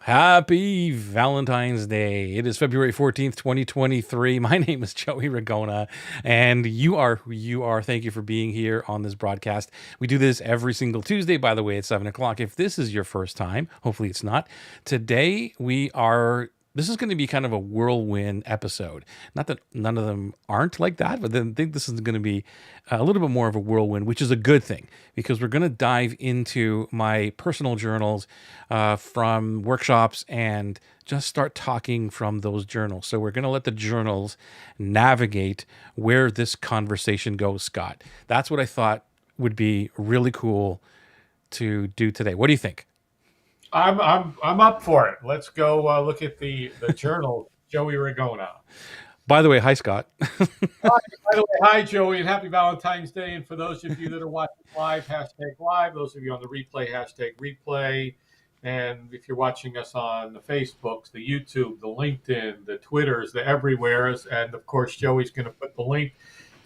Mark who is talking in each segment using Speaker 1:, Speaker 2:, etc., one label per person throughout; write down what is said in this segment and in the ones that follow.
Speaker 1: Happy Valentine's Day. It is February 14th, 2023. My name is Joey Ragona, and you are who you are. Thank you for being here on this broadcast. We do this every single Tuesday, by the way, at 7 o'clock. If this is your first time, hopefully it's not. Today, this is going to be kind of a whirlwind episode. Not that none of them aren't like that, but then I think this is going to be a little bit more of a whirlwind, which is a good thing because we're going to dive into my personal journals from workshops and just start talking from those journals. So we're going to let the journals navigate where this conversation goes, Scott. That's what I thought would be really cool to do today. What do you think?
Speaker 2: I'm up for it. Let's go look at the journal, Joey Ragona.
Speaker 1: By the way, hi, Scott.
Speaker 2: By the way, hi Joey, and happy Valentine's Day. And for those of you that are watching live, hashtag live. Those of you on the replay, hashtag replay. And if you're watching us on the Facebooks, the YouTube, the LinkedIn, the Twitters, the everywheres, and of course, Joey's going to put the link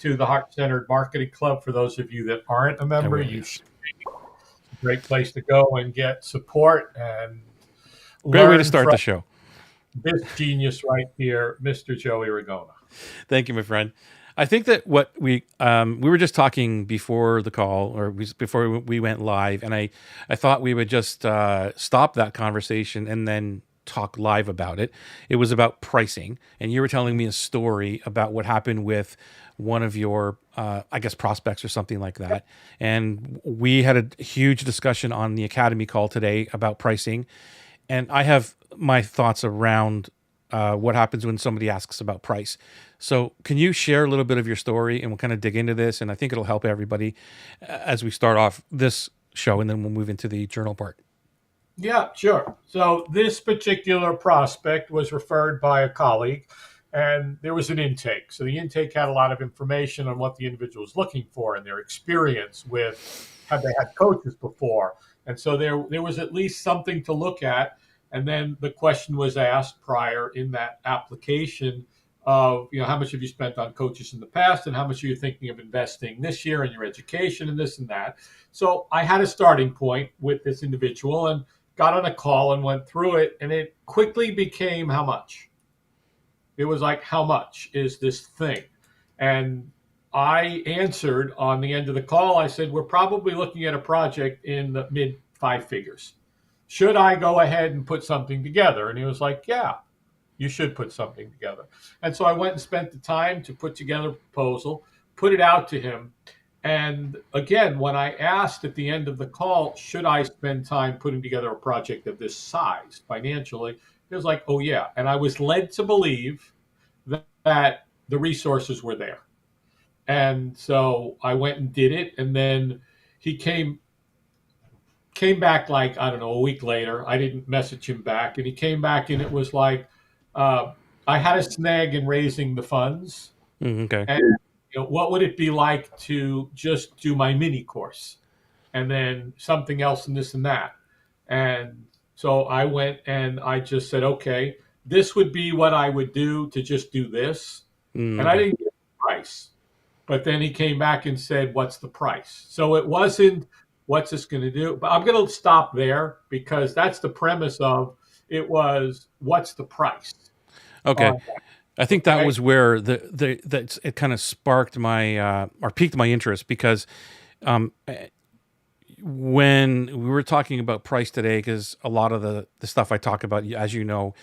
Speaker 2: to the Heart Centered Marketing Club for those of you that aren't a member. You should be a great place to go and get support and
Speaker 1: Great way to
Speaker 2: learn
Speaker 1: start
Speaker 2: from
Speaker 1: the show.
Speaker 2: this genius right here, Mr. Joey Ragona.
Speaker 1: Thank you, my friend. I think that what we were just talking before the call, or before we went live, and I thought we would just stop that conversation and then talk live about it. It was about pricing, and you were telling me a story about what happened with one of your, I guess, prospects or something like that. And we had a huge discussion on the Academy call today about pricing, and I have my thoughts around what happens when somebody asks about price. So can you share a little bit of your story and we'll kind of dig into this? And I think it'll help everybody as we start off this show, and then we'll move into the journal part.
Speaker 2: Yeah, sure. So this particular prospect was referred by a colleague, and there was an intake. So the intake had a lot of information on what the individual was looking for and their experience with, have they had coaches before? And so there was at least something to look at. And then the question was asked prior in that application of, how much have you spent on coaches in the past and how much are you thinking of investing this year in your education and this and that. So I had a starting point with this individual and got on a call and went through it, and it quickly became how much. It was like, how much is this thing? And I answered on the end of the call, I said, we're probably looking at a project in the mid 5 figures. Should I go ahead and put something together? And he was like, yeah, you should put something together. And so I went and spent the time to put together a proposal, put it out to him. And again, when I asked at the end of the call, should I spend time putting together a project of this size financially? He was like, oh, yeah. And I was led to believe that the resources were there. And so I went and did it. And then he came back like, I don't know, a week later. I didn't message him back. And he came back and it was like, I had a snag in raising the funds.
Speaker 1: Okay.
Speaker 2: And what would it be like to just do my mini course and then something else and this and that? And so I went and I just said, okay, this would be what I would do to just do this. And I didn't get the price. But then he came back and said, what's the price? So it wasn't, what's this going to do? But I'm going to stop there because that's the premise of it was, what's the price?
Speaker 1: Okay. I think that was where it kind of sparked my or piqued my interest because when we were talking about price today, because a lot of the stuff I talk about, as you know,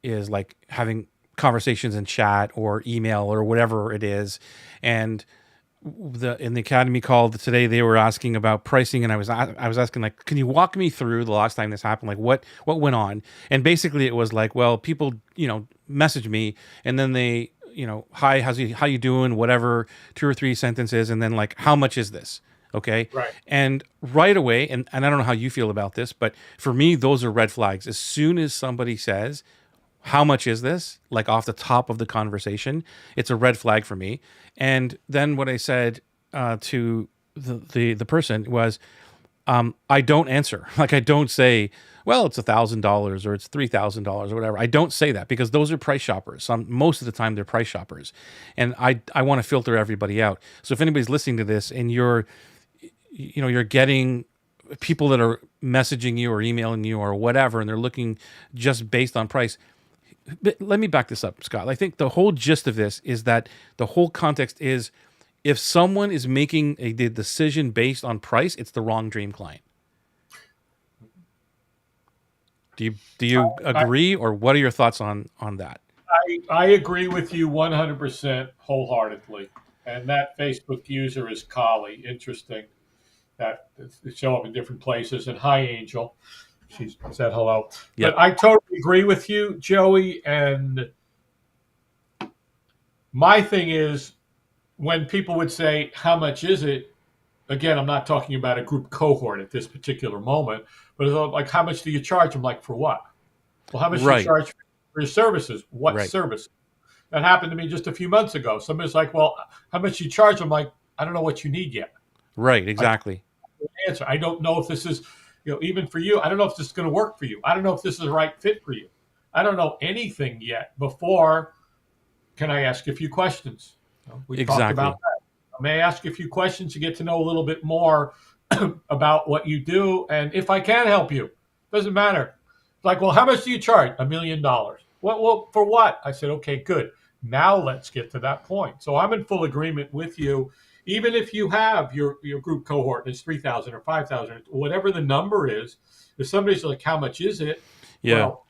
Speaker 1: is like having conversations in chat or email or whatever it is, and in the Academy call today, they were asking about pricing, and I was asking, like, can you walk me through the last time this happened? Like, what went on? And basically, it was like, well, people, message me, and then they, hi, how you doing? Whatever, 2 or 3 sentences, and then like, how much is this? Okay.
Speaker 2: Right.
Speaker 1: And right away, and I don't know how you feel about this, but for me, those are red flags. As soon as somebody says, how much is this? Like off the top of the conversation, it's a red flag for me. And then what I said to the person was, I don't answer. Like I don't say, well, it's $1,000 or it's $3,000 or whatever. I don't say that because those are price shoppers. Most of the time they're price shoppers, and I want to filter everybody out. So if anybody's listening to this and you're getting people that are messaging you or emailing you or whatever, and they're looking just based on price. But let me back this up, Scott. I think the whole gist of this is that the whole context is if someone is making a decision based on price, it's the wrong dream client. Do you
Speaker 2: I,
Speaker 1: agree, or what are your thoughts on that?
Speaker 2: I agree with you 100% wholeheartedly. And that Facebook user is Collie. Interesting that they show up in different places. And hi, Angel. She said hello.
Speaker 1: Yep.
Speaker 2: But I totally agree with you, Joey. And my thing is when people would say, how much is it? Again, I'm not talking about a group cohort at this particular moment, but it's like, how much do you charge them? Like, for what? Well, how much do you
Speaker 1: Right.
Speaker 2: charge for your services? What
Speaker 1: Right.
Speaker 2: service? That happened to me just a few months ago. Somebody's like, well, how much do you charge? I'm like, I don't know what you need yet.
Speaker 1: Right.
Speaker 2: I can't
Speaker 1: Exactly.
Speaker 2: answer. I don't know if this is, even for you, I don't know if this is going to work for you. I don't know if this is the right fit for you. I don't know anything yet before. Can I ask you a few questions? We talked about
Speaker 1: Exactly.
Speaker 2: that. May I ask you a few questions to get to know a little bit more about what you do and if I can help you? Doesn't matter. It's like, well, how much do you charge? $1 million. Well, for what? I said, okay, good. Now let's get to that point. So I'm in full agreement with you. Even if you have your group cohort and it's 3,000 or 5,000, whatever the number is, if somebody's like, how much is it?
Speaker 1: Yeah.
Speaker 2: Well,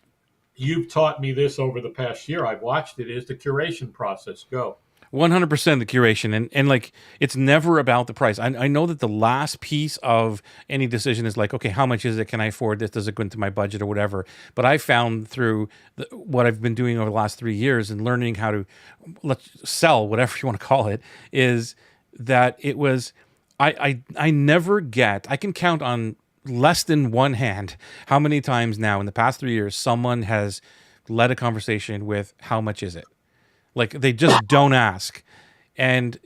Speaker 2: you've taught me this over the past year. I've watched it. Is the curation process. Go.
Speaker 1: 100% the curation, and like it's never about the price. I know that the last piece of any decision is like, okay, how much is it? Can I afford this? Does it go into my budget or whatever? But I found through what I've been doing over the last 3 years and learning how to let's sell, whatever you want to call it, is that it was I never get, I can count on less than one hand how many times now in the past 3 years someone has led a conversation with how much is it. Like they just don't ask. And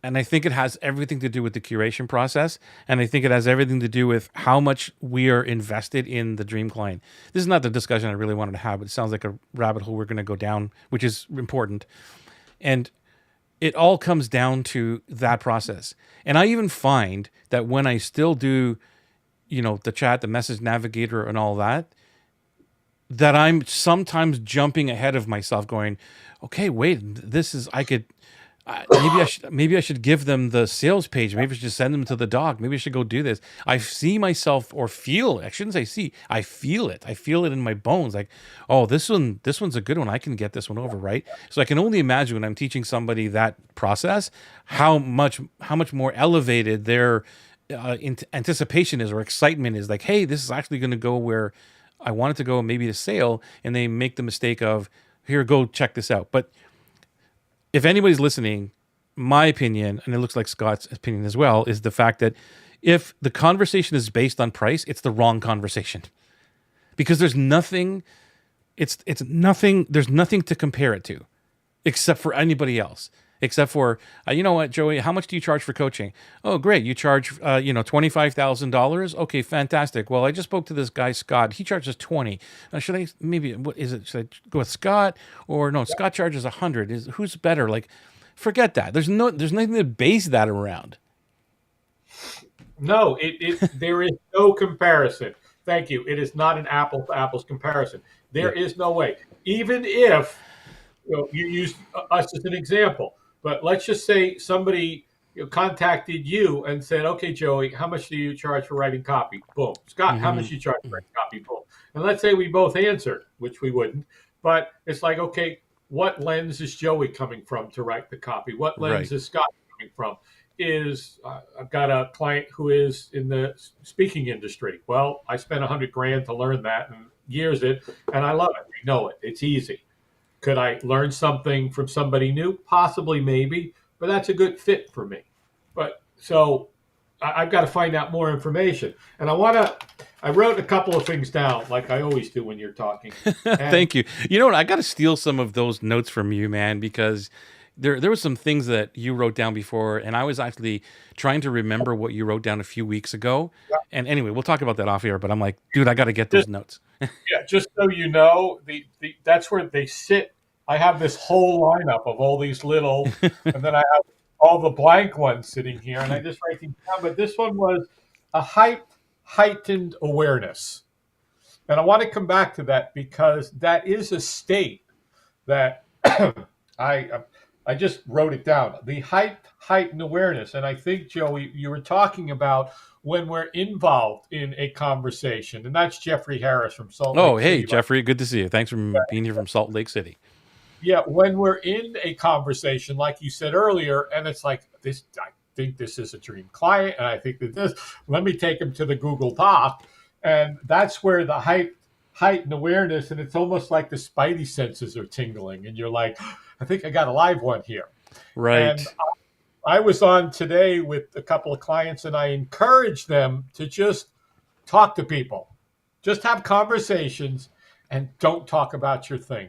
Speaker 1: I think it has everything to do with the curation process. And I think it has everything to do with how much we are invested in the dream client. This is not the discussion I really wanted to have, but it sounds like a rabbit hole we're going to go down, which is important. And it all comes down to that process. And I even find that when I still do, the chat, the message navigator and all that, that I'm sometimes jumping ahead of myself going, okay, wait, this is, I could, maybe I should give them the sales page. Maybe I should just send them to the doc. Maybe I should go do this. I see myself or feel, I shouldn't say see, I feel it. I feel it in my bones. Like, oh, this one's a good one. I can get this one over. Right. So I can only imagine when I'm teaching somebody that process, how much more elevated their anticipation is or excitement is. Like, hey, this is actually going to go where I want it to go, maybe to sale, and they make the mistake of, here, go check this out. But if anybody's listening, my opinion, and it looks like Scott's opinion as well, is the fact that if the conversation is based on price, it's the wrong conversation because there's nothing, it's nothing, there's nothing to compare it to except for anybody else. Except for, you know what, Joey, how much do you charge for coaching? Oh, great. You charge, $25,000. Okay, fantastic. Well, I just spoke to this guy, Scott. He charges 20. Should I, maybe, what is it? Should I go with Scott or no, Scott charges 100. Who's better? Like, forget that. There's nothing to base that around.
Speaker 2: No, there is no comparison. Thank you. It is not an apple to apples comparison. There
Speaker 1: Yeah.
Speaker 2: is no way. Even if you use us as an example, but let's just say somebody contacted you and said, "Okay, Joey, how much do you charge for writing copy?" Boom. Scott, how much
Speaker 1: Mm-hmm.
Speaker 2: do you charge for writing copy? Boom. And let's say we both answered, which we wouldn't, but it's like, okay, what lens is Joey coming from to write the copy? What
Speaker 1: Right.
Speaker 2: lens is Scott coming from? I've got a client who is in the speaking industry. Well, I spent 100 grand to learn that and years it, and I love it. I know it. It's easy. Could I learn something from somebody new? Possibly, maybe, but that's a good fit for me. But so I've got to find out more information, and I wrote a couple of things down, like I always do when you're talking. And
Speaker 1: Thank you. You know what? I got to steal some of those notes from you, man, because there were some things that you wrote down before, and I was actually trying to remember what you wrote down a few weeks ago. And anyway, we'll talk about that off air. But I'm like, dude, I got to get those
Speaker 2: just
Speaker 1: notes.
Speaker 2: yeah, just so you know, that's where they sit. I have this whole lineup of all these little, and then I have all the blank ones sitting here, and I just write these down. But this one was a hype. heightened awareness. And I want to come back to that because that is a state that I I just wrote it down. The heightened awareness, and I think Joey, you were talking about when we're involved in a conversation, and that's Jeffrey Harris from Salt
Speaker 1: Oh,
Speaker 2: Lake
Speaker 1: hey,
Speaker 2: City.
Speaker 1: Jeffrey, good to see you. Thanks for being here from Salt Lake City.
Speaker 2: Yeah, when we're in a conversation, like you said earlier, and it's like this, I think this is a dream client, and I think that this. Let me take him to the Google Doc, and that's where the heightened awareness, and it's almost like the spidey senses are tingling, and you're like, I think I got a live one here.
Speaker 1: Right.
Speaker 2: And I was on today with a couple of clients, and I encouraged them to just talk to people, just have conversations, and don't talk about your thing.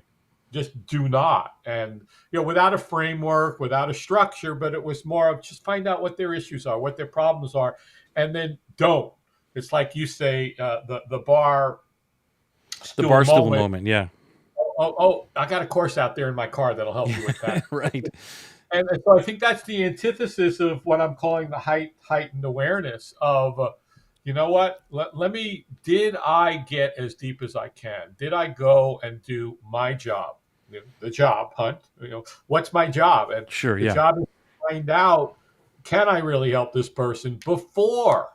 Speaker 2: Just do not. And without a framework, without a structure, but it was more of just find out what their issues are, what their problems are, and then don't. It's like you say, the bar
Speaker 1: The
Speaker 2: stool
Speaker 1: barstool
Speaker 2: moment.
Speaker 1: moment. Yeah.
Speaker 2: Oh, I got a course out there in my car that'll help you with that.
Speaker 1: Right.
Speaker 2: And so I think that's the antithesis of what I'm calling the heightened awareness of, you know what? Did I get as deep as I can? Did I go and do my job? The job hunt, what's my job? And
Speaker 1: Sure.
Speaker 2: the
Speaker 1: Yeah.
Speaker 2: job is to find out, can I really help this person before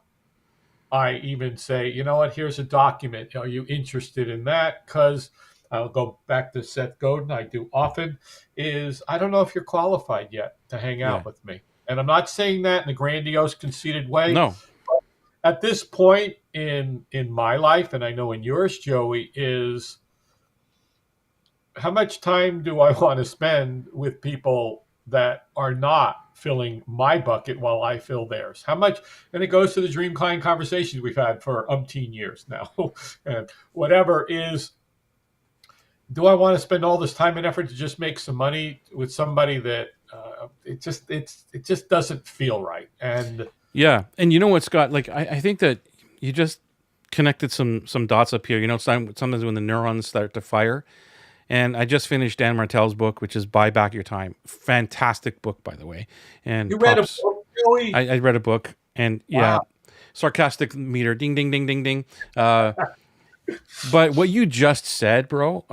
Speaker 2: I even say, you know what, here's a document. Are you interested in that? Because I'll go back to Seth Godin, I do often, is I don't know if you're qualified yet to hang
Speaker 1: Yeah.
Speaker 2: out with me. And I'm not saying that in a grandiose, conceited way.
Speaker 1: No.
Speaker 2: At this point in my life, and I know in yours, Joey, is how much time do I want to spend with people that are not filling my bucket while I fill theirs? How much? And it goes to the dream client conversations we've had for umpteen years now. And whatever is, do I want to spend all this time and effort to just make some money with somebody that it just doesn't feel right? And
Speaker 1: Yeah. And you know what, Scott? Like, I think that you just connected some dots up here. Sometimes when the neurons start to fire. And I just finished Dan Martell's book, which is Buy Back Your Time. Fantastic book, by the way. And
Speaker 2: you read a
Speaker 1: props.
Speaker 2: book, Joey?
Speaker 1: I read a book, and yeah,
Speaker 2: Wow.
Speaker 1: sarcastic meter, ding, ding, ding, ding, ding. But what you just said, bro,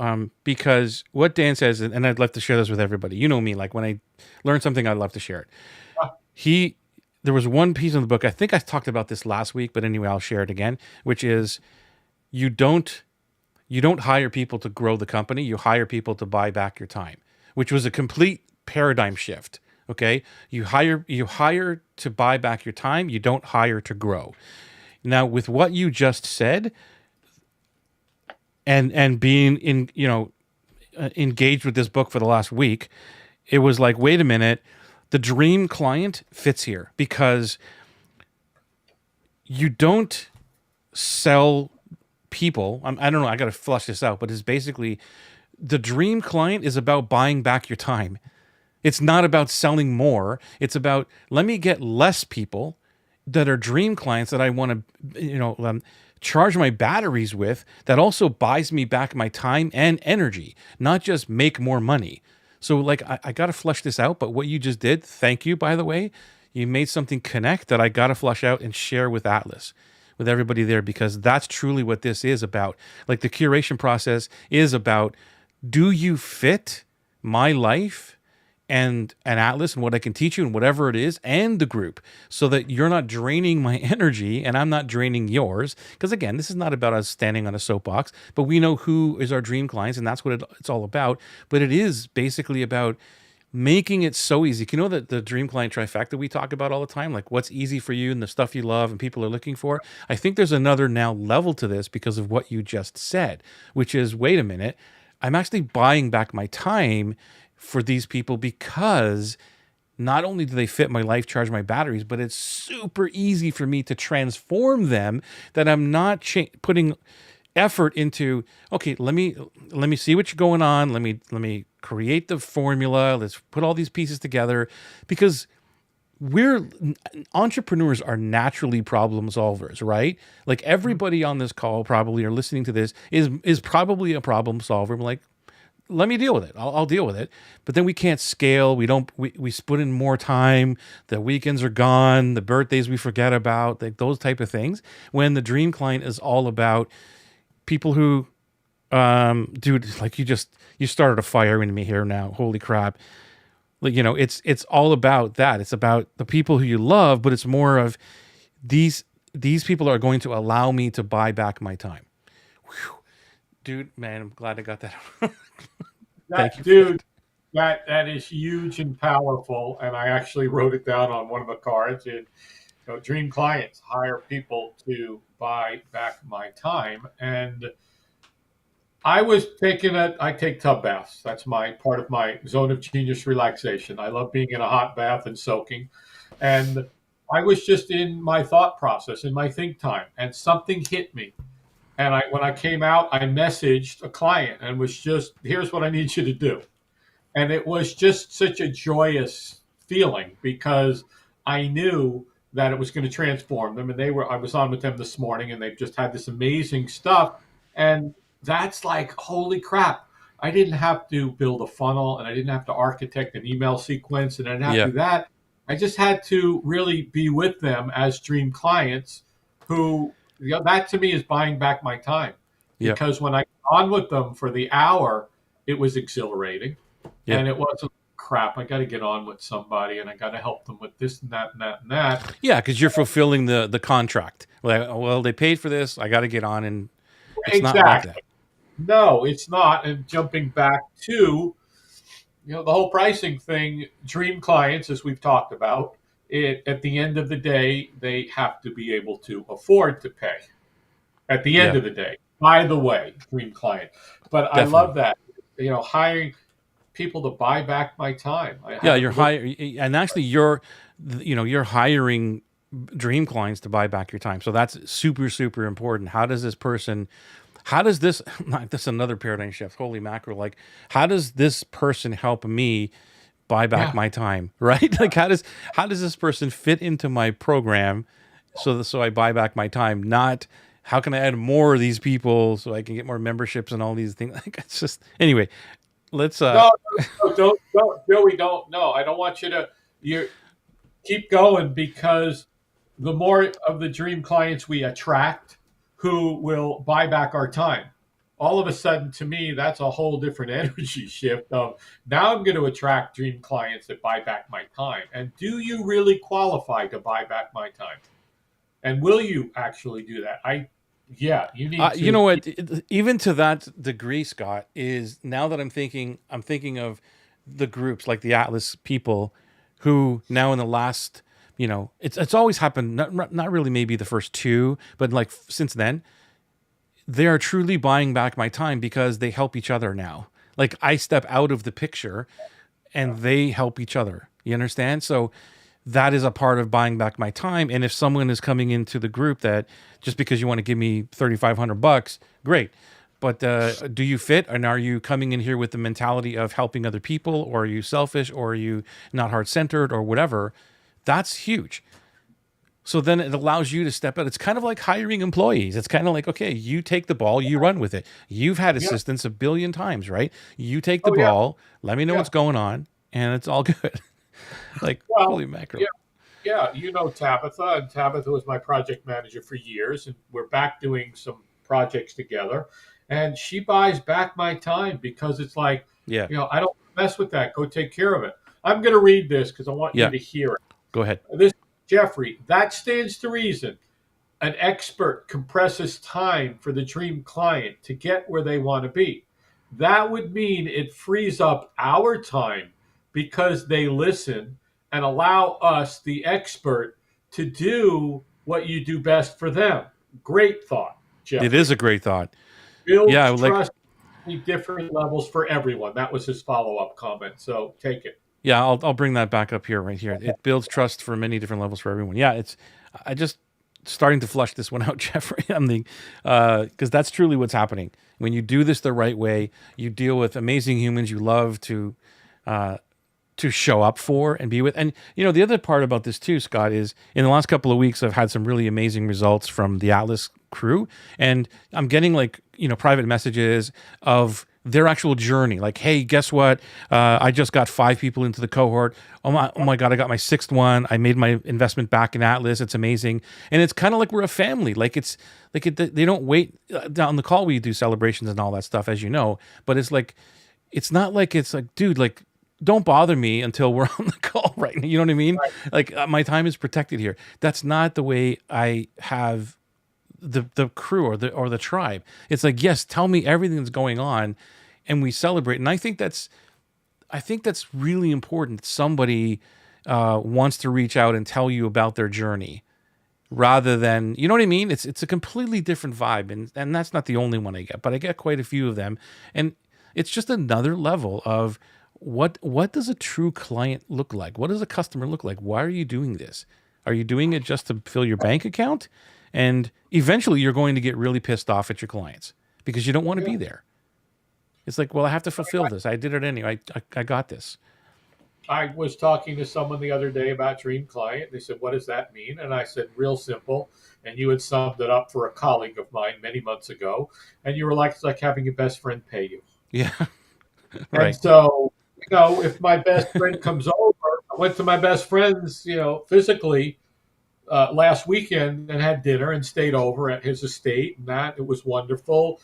Speaker 1: because what Dan says, and I'd love to share this with everybody. You know me, like when I learn something, I'd love to share it. There was one piece in the book, I think I talked about this last week, but anyway, I'll share it again, which is you don't hire people to grow the company. You hire people to buy back your time, which was a complete paradigm shift. Okay. You hire to buy back your time. You don't hire to grow. Now, with what you just said and being engaged with this book for the last week, it was like, wait a minute, the dream client fits here because you don't sell people. I don't know. I got to flush this out, but it's basically the dream client is about buying back your time. It's not about selling more. It's about, let me get less people that are dream clients that I want to, charge my batteries with, that also buys me back my time and energy, not just make more money. So like, I got to flush this out, but what you just did, thank you, by the way, you made something connect that I got to flush out and share with Atlas, with everybody there, because that's truly what this is about. Like the curation process is about, do you fit my life and an Atlas and what I can teach you and whatever it is and the group, so that you're not draining my energy and I'm not draining yours. Because again, this is not about us standing on a soapbox, but we know who is our dream clients and that's what it's all about. But it is basically about making it so easy. You know that the dream client trifecta we talk about all the time, like what's easy for you and the stuff you love and people are looking for. I think there's another now level to this because of what you just said, which is, wait a minute, I'm actually buying back my time for these people because not only do they fit my life, charge my batteries, but it's super easy for me to transform them, that I'm not putting effort into, okay, let me see what's going on. Let me create the formula. Let's put all these pieces together, because entrepreneurs are naturally problem solvers, right? Like everybody on this call probably, or listening to this, is probably a problem solver. Like, let me deal with it. I'll deal with it. But then we can't scale. We put in more time. The weekends are gone. The birthdays we forget about, like those type of things. When the dream client is all about people who, dude, like you started a fire in me here now. Holy crap. Like, it's all about that. It's about the people who you love, but it's more of these people are going to allow me to buy back my time. Whew. Dude, man, I'm glad I got that. Thank you.
Speaker 2: Dude, that is huge and powerful. And I actually wrote it down on one of the cards. Dream clients hire people to buy back my time. And I take tub baths. That's my part of my zone of genius relaxation. I love being in a hot bath and soaking. And I was just in my thought process, in my think time, and something hit me. And when I came out, I messaged a client and was just, here's what I need you to do. And it was just such a joyous feeling because I knew that it was going to transform them. And I was on with them this morning and they've just had this amazing stuff. And that's like, holy crap. I didn't have to build a funnel and I didn't have to architect an email sequence and I didn't have to do that. I just had to really be with them as dream clients who, that to me is buying back my time. Because when I got on with them for the hour, it was exhilarating. And it wasn't crap. I got to get on with somebody and I got to help them with this and that and that and that.
Speaker 1: Yeah, because you're fulfilling the contract. Well, they paid for this. I got to get on, and it's not like that.
Speaker 2: No, it's not. And jumping back to the whole pricing thing, dream clients, as we've talked about, at the end of the day, they have to be able to afford to pay. At the end of the day, by the way, dream client. But definitely. I love that. Hiring people to buy back my time.
Speaker 1: You're hiring, and actually you're hiring dream clients to buy back your time. So that's super, super important. How does this another paradigm shift? Holy mackerel. Like, how does this person help me buy back my time? Right? Like, how does this person fit into my program so I buy back my time? Not how can I add more of these people so I can get more memberships and all these things? Like, it's just, anyway. Let's
Speaker 2: no, don't Joey, don't. No, I don't want you to keep going because the more of the dream clients we attract who will buy back our time, all of a sudden to me that's a whole different energy shift of now I'm going to attract dream clients that buy back my time. And do you really qualify to buy back my time? And will you actually do that? You need to.
Speaker 1: You know what? Even to that degree, Scott, is now that I'm thinking of the groups like the Atlas people who now in the last, it's always happened. Not really maybe the first two, but like since then, they are truly buying back my time because they help each other now. Like I step out of the picture and they help each other. You understand? So that is a part of buying back my time. And if someone is coming into the group that just because you want to give me $3,500, great. But do you fit? And are you coming in here with the mentality of helping other people, or are you selfish, or are you not heart-centered, or whatever? That's huge. So then it allows you to step out. It's kind of like hiring employees. It's kind of like, okay, you take the ball, you run with it. You've had assistants a billion times, right? You take the ball, let me know what's going on, and it's all good. Like, holy mackerel.
Speaker 2: Yeah, Tabitha, and Tabitha was my project manager for years, and we're back doing some projects together. And she buys back my time because it's like, I don't mess with that. Go take care of it. I'm going to read this because I want you to hear it.
Speaker 1: Go ahead.
Speaker 2: Jeffrey, that stands to reason. An expert compresses time for the dream client to get where they want to be. That would mean it frees up our time because they listen and allow us, the expert, to do what you do best for them. Great thought, Jeffrey.
Speaker 1: It is a great thought.
Speaker 2: Build trust at different levels for everyone. That was his follow-up comment. So take it.
Speaker 1: Yeah, I'll bring that back up here, right here. It builds trust for many different levels for everyone. Yeah, I just starting to flush this one out, Jeffrey. Because that's truly what's happening. When you do this the right way, you deal with amazing humans you love to show up for and be with. And, the other part about this too, Scott, is in the last couple of weeks, I've had some really amazing results from the Atlas crew. And I'm getting private messages of their actual journey. Like, hey, guess what? I just got 5 people into the cohort. Oh my God, I got my 6th one. I made my investment back in Atlas. It's amazing. And it's kind of like we're a family. Like it's like they don't wait down the call. We do celebrations and all that stuff, as you know. But it's like, it's not like it's like, dude, like, don't bother me until we're on the call right now. You know what I mean?
Speaker 2: Right.
Speaker 1: Like my time is protected here. That's not the way I have the crew or the tribe. It's like, yes, tell me everything that's going on and we celebrate. And I think that's really important. Somebody wants to reach out and tell you about their journey rather than, you know what I mean? It's a completely different vibe. And that's not the only one I get, but I get quite a few of them. And it's just another level of what does a true client look like? What does a customer look like? Why are you doing this? Are you doing it just to fill your bank account? And eventually you're going to get really pissed off at your clients because you don't want to be there. It's like, well, I have to fulfill this. I did it anyway. I got this.
Speaker 2: I was talking to someone the other day about Dream Client. They said, "What does that mean?" And I said, "Real simple." And you had summed it up for a colleague of mine many months ago. And you were like, "It's like having your best friend pay you."
Speaker 1: Yeah.
Speaker 2: Right. And so, if my best friend comes over, I went to my best friend's, physically last weekend and had dinner and stayed over at his estate, and that it was wonderful.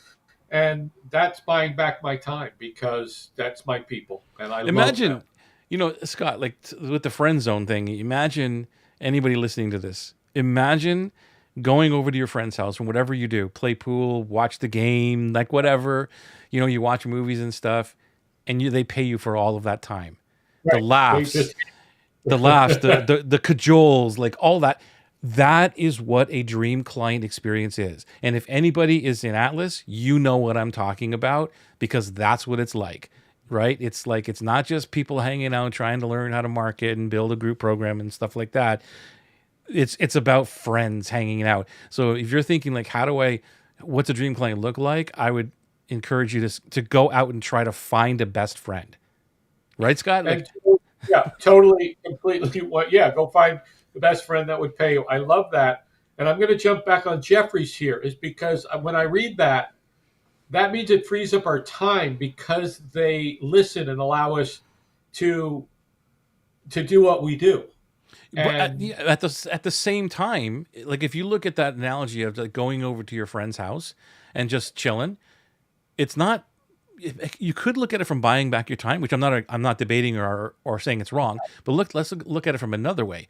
Speaker 2: And that's buying back my time because that's my people, and I
Speaker 1: Imagine,
Speaker 2: love
Speaker 1: Scott, like with the friend zone thing. Imagine anybody listening to this. Imagine going over to your friend's house and whatever you do, play pool, watch the game, like whatever, you watch movies and stuff, and they pay you for all of that time.
Speaker 2: that.
Speaker 1: The
Speaker 2: Right.
Speaker 1: laughs, the cajoles, like all that. That is what a dream client experience is. And if anybody is in Atlas, you know what I'm talking about because that's what it's like, right? It's like, it's not just people hanging out trying to learn how to market and build a group program and stuff like that. It's about friends hanging out. So if you're thinking like, what's a dream client look like? I would encourage you to go out and try to find a best friend. Right, Scott? Like,
Speaker 2: yeah, totally, completely. Go find the best friend that would pay you. I love that. And I'm going to jump back on Jeffrey's here is because when I read that, that means it frees up our time because they listen and allow us to do what we do.
Speaker 1: But at the same time, like if you look at that analogy of like going over to your friend's house and just chilling, it's not. You could look at it from buying back your time, which I'm not debating or saying it's wrong. But let's look at it from another way.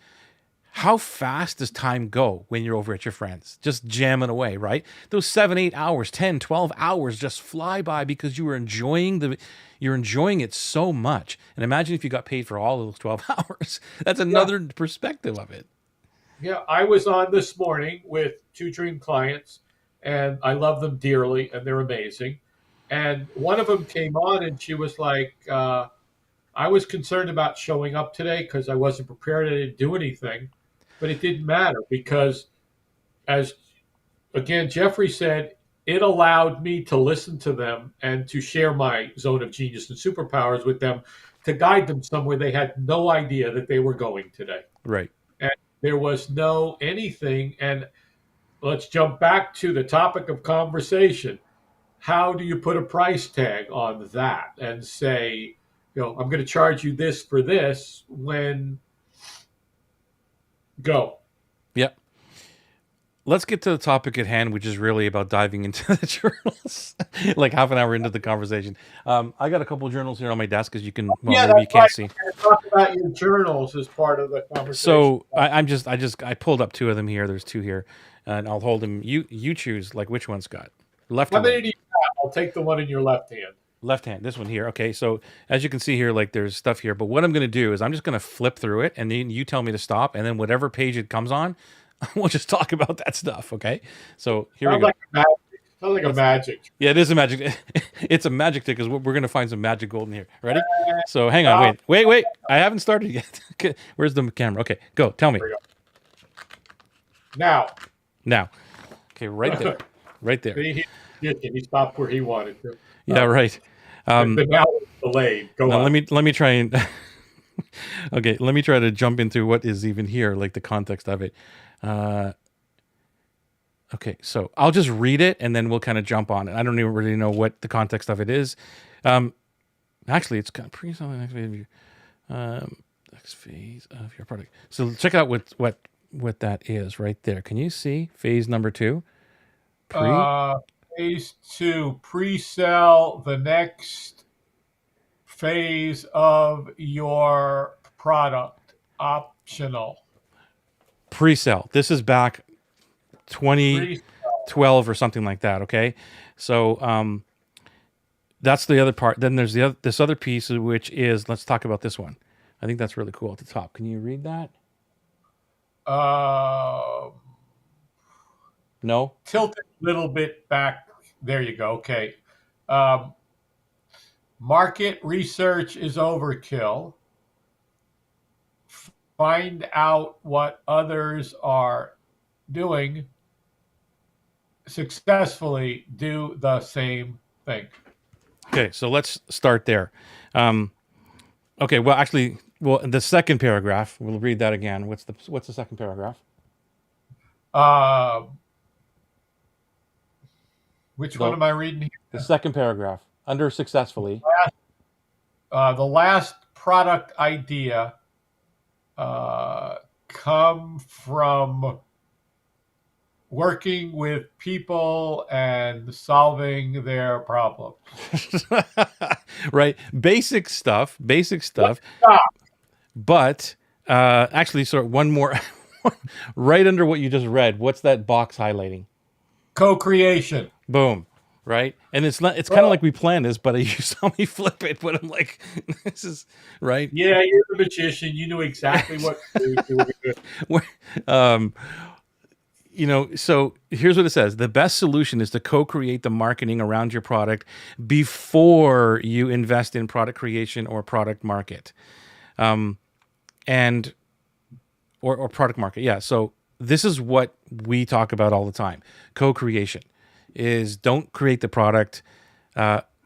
Speaker 1: How fast does time go when you're over at your friends? Just jamming away, right? Those 7, 8 hours, 10, 12 hours just fly by because you're enjoying it so much. And imagine if you got paid for all of those 12 hours. That's another perspective of it.
Speaker 2: Yeah, I was on this morning with 2 dream clients, and I love them dearly, and they're amazing. And one of them came on, and she was like, I was concerned about showing up today because I wasn't prepared. I didn't do anything. But it didn't matter because, as again Jeffrey said, it allowed me to listen to them and to share my zone of genius and superpowers with them to guide them somewhere they had no idea that they were going today.
Speaker 1: Right.
Speaker 2: And there was no anything. And let's jump back to the topic of conversation. How do you put a price tag on that and say, I'm going to charge you this for this when go?
Speaker 1: Yep. Let's get to the topic at hand, which is really about diving into the journals. Like half an hour into the conversation, I got a couple of journals here on my desk, as you can. Well, maybe you can't see.
Speaker 2: Talk about your journals as part of the conversation.
Speaker 1: So I pulled up 2 of them here. There's 2 here, and I'll hold them. You choose like which one, Scott. Left.
Speaker 2: How many do you have? I'll take the one in your left hand.
Speaker 1: Left hand, this one here. Okay, so as you can see here, like there's stuff here. But what I'm going to do is I'm just going to flip through it, and then you tell me to stop, and then whatever page it comes on, we'll just talk about that stuff. Okay. So here we go.
Speaker 2: Sounds like a magic.
Speaker 1: Yeah, it is a magic. It's a magic trick because we're going to find some magic gold in here. Ready? So hang on. Wait. I haven't started yet. Okay, where's the camera? Okay, go. Tell me.
Speaker 2: Now.
Speaker 1: Okay, right there. Right there.
Speaker 2: He stopped where he wanted to.
Speaker 1: Yeah, right.
Speaker 2: The now delayed. Go on.
Speaker 1: Let me try and okay. Let me try to jump into what is even here, like the context of it. Okay, so I'll just read it and then we'll kind of jump on it. I don't even really know what the context of it is. Um, Actually, it's kind of pre-sell the next phase of your product. So check out what that is right there. Can you see phase number 2? Pre.
Speaker 2: Uh, phase 2, pre-sell the next phase of your product. Optional.
Speaker 1: Pre-sell. This is back
Speaker 2: Pre
Speaker 1: 2012 or something like that. Okay, so that's the other part. Then there's this other piece, which is, let's talk about this one. I think that's really cool at the top. Can you read that?
Speaker 2: uh,
Speaker 1: No.
Speaker 2: tilt it a little bit back. There you go. Okay. Um, market research is overkill. Find out what others are doing. Successfully do the same thing.
Speaker 1: Okay, so let's start there. Okay, well, actually, the second paragraph. We'll read that again. What's the second paragraph?
Speaker 2: Uh, which one
Speaker 1: The
Speaker 2: am I reading
Speaker 1: the
Speaker 2: here?
Speaker 1: second paragraph under successfully.
Speaker 2: The last product idea uh, come from working with people and solving their problems.
Speaker 1: Right, basic stuff, but actually, sorry, one more. Right under what you just read, what's that box highlighting?
Speaker 2: Co-creation.
Speaker 1: Boom. Right, and it's not, it's kind of like we planned this, but you saw me flip it, but I'm like, this is right.
Speaker 2: Yeah, you're the magician. You knew exactly what to do.
Speaker 1: um so here's what it says: the best solution is to co-create the marketing around your product before you invest in product creation or product market. And or product market. Yeah. So this is what we talk about all the time. Co-creation is, don't create the product.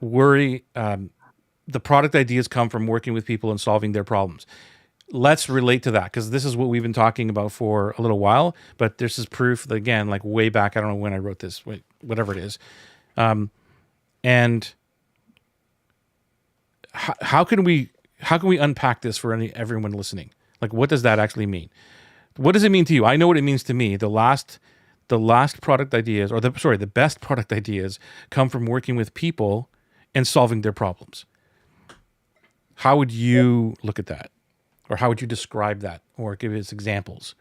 Speaker 1: Worry. The product ideas come from working with people and solving their problems. Let's relate to that, because this is what we've been talking about for a little while. But this is proof that, again, like way back, I don't know when I wrote this, whatever it is. And how can we unpack this for everyone listening? Like, what does that actually mean? What does it mean to you? I know what it means to me. The last product ideas, or the best product ideas come from working with people and solving their problems. How would you look at that? Or how would you describe that? Or give us examples?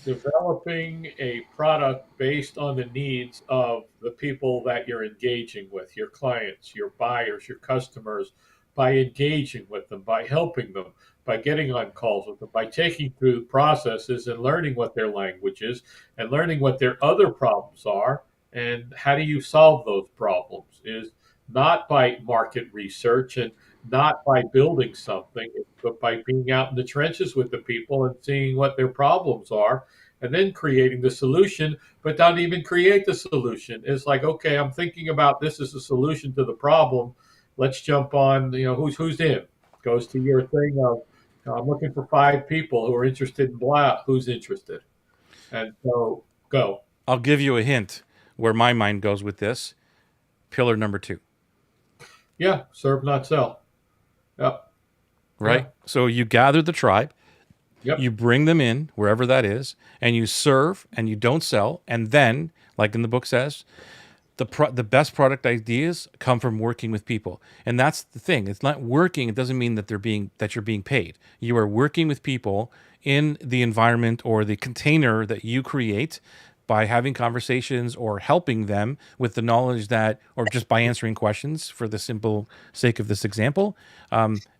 Speaker 2: Developing a product based on the needs of the people that you're engaging with, your clients, your buyers, your customers, by engaging with them, by helping them, by getting on calls with them, by taking through processes and learning what their language is and learning what their other problems are and how do you solve those problems, is not by market research and not by building something, but by being out in the trenches with the people and seeing what their problems are and then creating the solution, but not even create the solution. It's like, okay, I'm thinking about this as a solution to the problem. Let's jump on, who's in. Goes to your thing of, I'm looking for 5 people who are interested in blah, who's interested. And so go.
Speaker 1: I'll give you a hint where my mind goes with this. Pillar number 2.
Speaker 2: Yeah, serve, not sell. Yep.
Speaker 1: Right?
Speaker 2: Yeah.
Speaker 1: So you gather the tribe,
Speaker 2: Yep.
Speaker 1: you bring them in, wherever that is, and you serve and you don't sell. And then, like in the book says, the best product ideas come from working with people. And that's the thing. It's not working. It doesn't mean that you're being paid. You are working with people in the environment or the container that you create by having conversations or helping them with the knowledge that, or just by answering questions for the simple sake of this example, and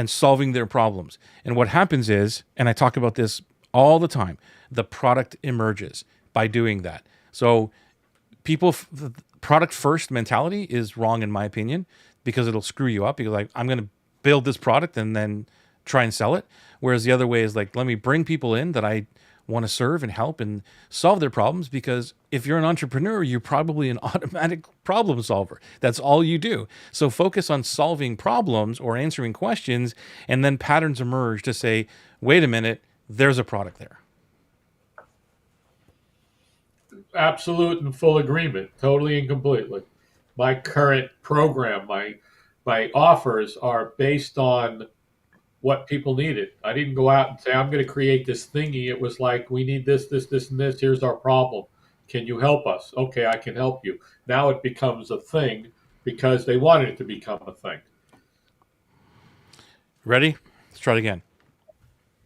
Speaker 1: solving their problems. And what happens is, and I talk about this all the time, the product emerges by doing that. So the product first mentality is wrong in my opinion, because it'll screw you up. You're like, I'm going to build this product and then try and sell it. Whereas the other way is like, let me bring people in that I want to serve and help and solve their problems, because if you're an entrepreneur, you're probably an automatic problem solver. That's all you do. So focus on solving problems or answering questions, and then patterns emerge to say, wait a minute, there's a product there.
Speaker 2: absolute and full agreement, totally and completely. My current program, my offers are based on what people needed. I didn't go out and say I'm going to create this thingy. It was like we need this, this, this, and this. Here's our problem. Can you help us? Okay, I can help you. Now it becomes a thing because they wanted it to become a thing.
Speaker 1: Ready? Let's try it again.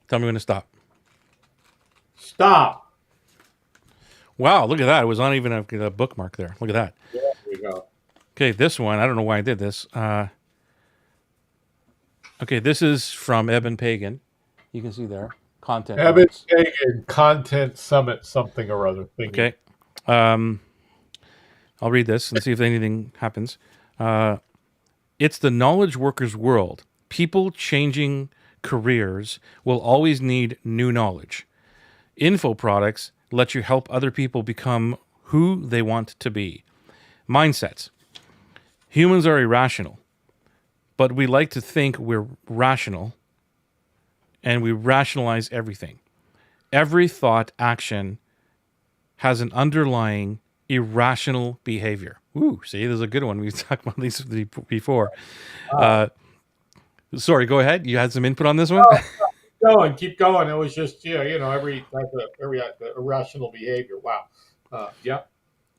Speaker 1: Tell me when to stop.
Speaker 2: Stop.
Speaker 1: Wow, look at that. It was not even a bookmark there. Look at that.
Speaker 2: There we go.
Speaker 1: Okay, this one, I don't know why I did this. Okay, this is from Eben Pagan. You can see there. Content
Speaker 2: Evan
Speaker 1: notes.
Speaker 2: Kagan, Content Summit, something or other thingy.
Speaker 1: Okay. I'll read this and see if anything happens. It's the knowledge workers' world. People changing careers will always need new knowledge. Info products let you help other people become who they want to be. Mindsets. Humans are irrational, but we like to think we're rational, and we rationalize everything. Every thought action has an underlying irrational behavior. Ooh, see, there's a good one. We've talked about these before. Sorry, go ahead. You had some input on this one?
Speaker 2: Keep going. It was just every irrational behavior. Wow. Yeah.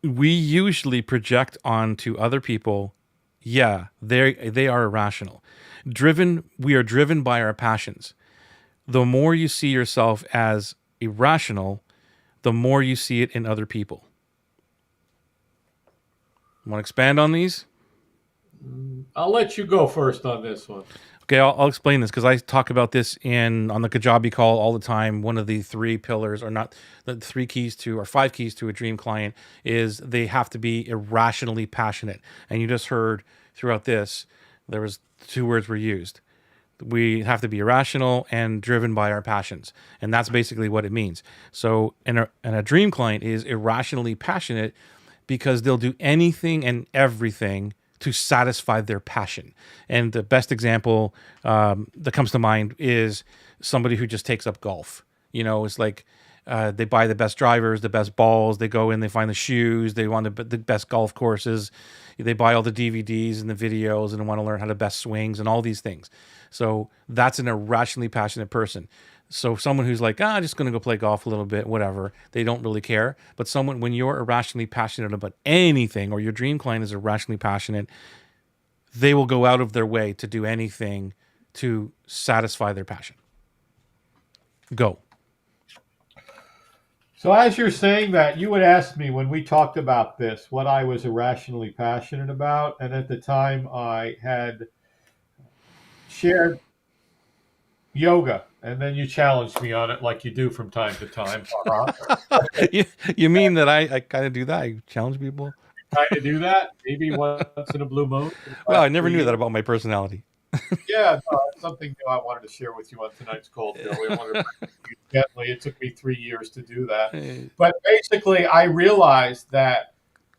Speaker 1: We usually project onto other people, yeah, they are irrational. We are driven by our passions. The more you see yourself as irrational, the more you see it in other people. Want to expand on these?
Speaker 2: I'll let you go first on this one.
Speaker 1: Okay, I'll explain this because I talk about this on the Kajabi call all the time. One of the three pillars, or not the 3 keys to, or 5 keys to a dream client, is they have to be irrationally passionate. And you just heard throughout this, there was 2 words were used. We have to be irrational and driven by our passions, and that's basically what it means. So, and a dream client is irrationally passionate because they'll do anything and everything to satisfy their passion. And the best example that comes to mind is somebody who just takes up golf. It's like they buy the best drivers, the best balls. They go in, they find the shoes. They want the best golf courses. They buy all the DVDs and the videos and want to learn how to best swings and all these things. So that's an irrationally passionate person. So someone who's like, just going to go play golf a little bit, whatever, they don't really care. But when you're irrationally passionate about anything, or your dream client is irrationally passionate, they will go out of their way to do anything to satisfy their passion. Go.
Speaker 2: So as you're saying that, you would ask me when we talked about this, what I was irrationally passionate about. And at the time I had shared yoga, and then you challenged me on it like you do from time to time.
Speaker 1: You mean that I kind of do that? I challenge people?
Speaker 2: Kind of do that? Maybe once in a blue moon?
Speaker 1: Well, I never knew that about my personality.
Speaker 2: Yeah, no, it's something new I wanted to share with you on tonight's Cold Bill. We wanted to bring it gently. It took me 3 years to do that. But basically, I realized that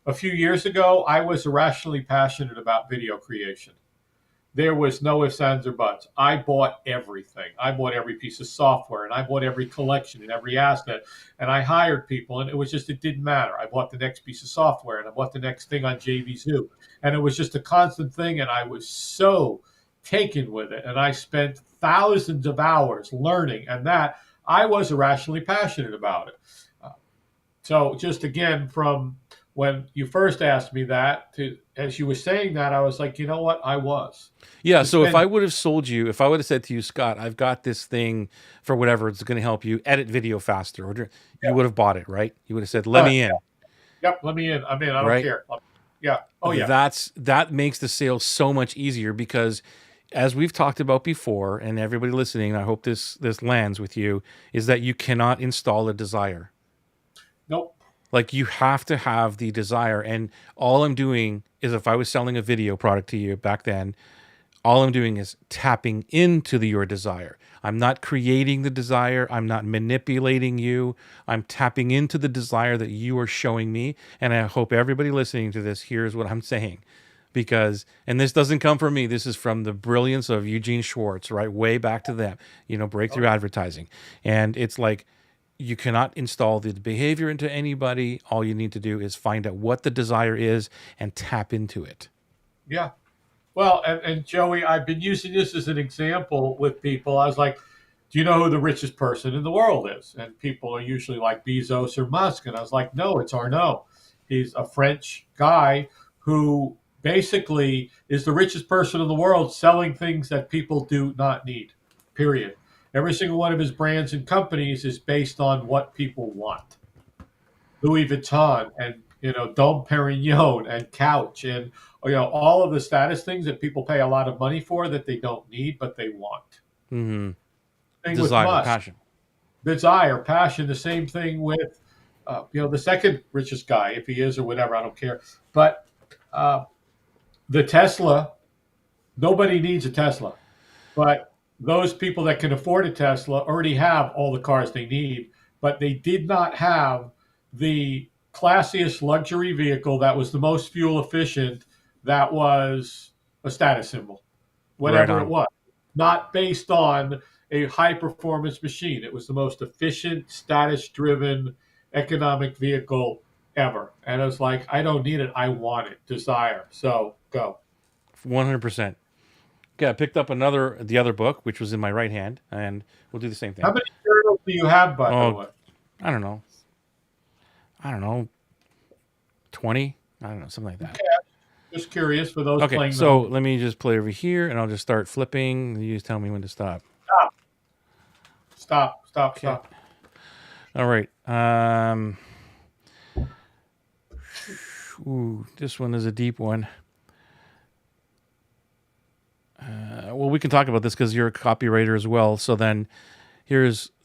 Speaker 2: a few years ago, I was irrationally passionate about video creation. There was no ifs, ands, or buts. I bought everything. I bought every piece of software, and I bought every collection and every asset, and I hired people, and it didn't matter. I bought the next piece of software, and I bought the next thing on JVZoo, and it was just a constant thing, and I was so taken with it, and I spent thousands of hours learning, and that I was irrationally passionate about it. So just again, from when you first asked me that to as you were saying that, I was like, you know what? I was.
Speaker 1: Yeah. So if I would have if I would have said to you, Scott, I've got this thing for whatever, it's going to help you edit video faster, you would have bought it, right? You would have said, let me in.
Speaker 2: Yep. Let me in. I'm in. I don't care. Yeah. Oh yeah.
Speaker 1: That makes the sale so much easier because, as we've talked about before, and everybody listening, I hope this lands with you, is that you cannot install a desire.
Speaker 2: Nope.
Speaker 1: Like, you have to have the desire. And all I'm doing is, if I was selling a video product to you back then, all I'm doing is tapping into your desire. I'm not creating the desire. I'm not manipulating you. I'm tapping into the desire that you are showing me. And I hope everybody listening to this hears what I'm saying. And this doesn't come from me. This is from the brilliance of Eugene Schwartz, right? Way back to them, breakthrough advertising. And it's like, you cannot install the behavior into anybody. All you need to do is find out what the desire is and tap into it.
Speaker 2: Yeah. Well, and Joey, I've been using this as an example with people. I was like, do you know who the richest person in the world is? And people are usually like Bezos or Musk. And I was like, no, it's Arnaud. He's a French guy who basically is the richest person in the world selling things that people do not need, period. Every single one of his brands and companies is based on what people want. Louis Vuitton and Dom Perignon and Couch and all of the status things that people pay a lot of money for that they don't need but they want.
Speaker 1: Mm-hmm.
Speaker 2: Thing with
Speaker 1: Desire,
Speaker 2: Musk,
Speaker 1: passion.
Speaker 2: desire, passion. The same thing with the second richest guy, if he is or whatever, I don't care. But the Tesla, nobody needs a Tesla, but those people that can afford a Tesla already have all the cars they need, but they did not have the classiest luxury vehicle that was the most fuel efficient, that was a status symbol,
Speaker 1: Right
Speaker 2: whatever it
Speaker 1: on.
Speaker 2: was, not based on a high performance machine. It was the most efficient, status driven economic vehicle ever. And I was like, I don't need it. I want it. Desire. So go.
Speaker 1: 100%. Okay, I picked up the other book, which was in my right hand, and we'll do the same
Speaker 2: How
Speaker 1: thing.
Speaker 2: many journals do you have, by the
Speaker 1: Oh,
Speaker 2: way?
Speaker 1: I don't know. I don't know. 20? I don't know, something like that.
Speaker 2: Okay. Just curious for those
Speaker 1: Okay,
Speaker 2: playing the
Speaker 1: so
Speaker 2: home.
Speaker 1: let me just play over here, and I'll just start flipping. You just tell me when to stop.
Speaker 2: Stop. Stop. Stop.
Speaker 1: Okay.
Speaker 2: Stop.
Speaker 1: All right. Ooh, this one is a deep one. Well, we can talk about this because you're a copywriter as well. So then,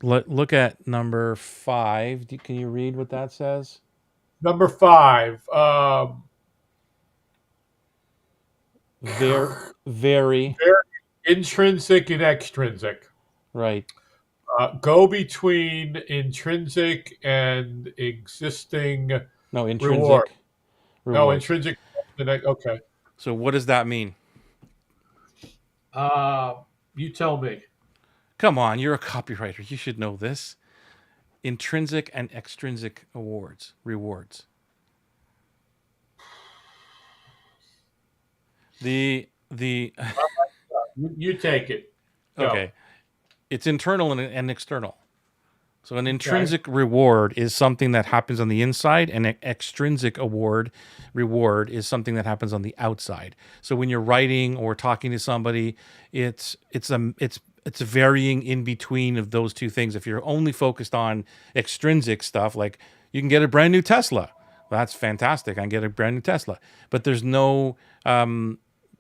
Speaker 1: look at number 5. Can you read what that says?
Speaker 2: Number 5.
Speaker 1: Very, very
Speaker 2: Very intrinsic and extrinsic.
Speaker 1: right.
Speaker 2: Go between intrinsic and existing
Speaker 1: No,
Speaker 2: reward.
Speaker 1: intrinsic
Speaker 2: No,
Speaker 1: rewards.
Speaker 2: intrinsic. Okay.
Speaker 1: So what does that mean?
Speaker 2: You tell me.
Speaker 1: Come on, you're a copywriter. You should know this. Intrinsic and extrinsic rewards. The
Speaker 2: You take it. Go.
Speaker 1: okay, it's internal and external. So an
Speaker 2: Okay.
Speaker 1: intrinsic reward is something that happens on the inside, and an extrinsic reward is something that happens on the outside. So when you're writing or talking to somebody, it's varying in between of those two things. If you're only focused on extrinsic stuff, like you can get a brand new Tesla, well, that's fantastic. I can get a brand new Tesla, but there's no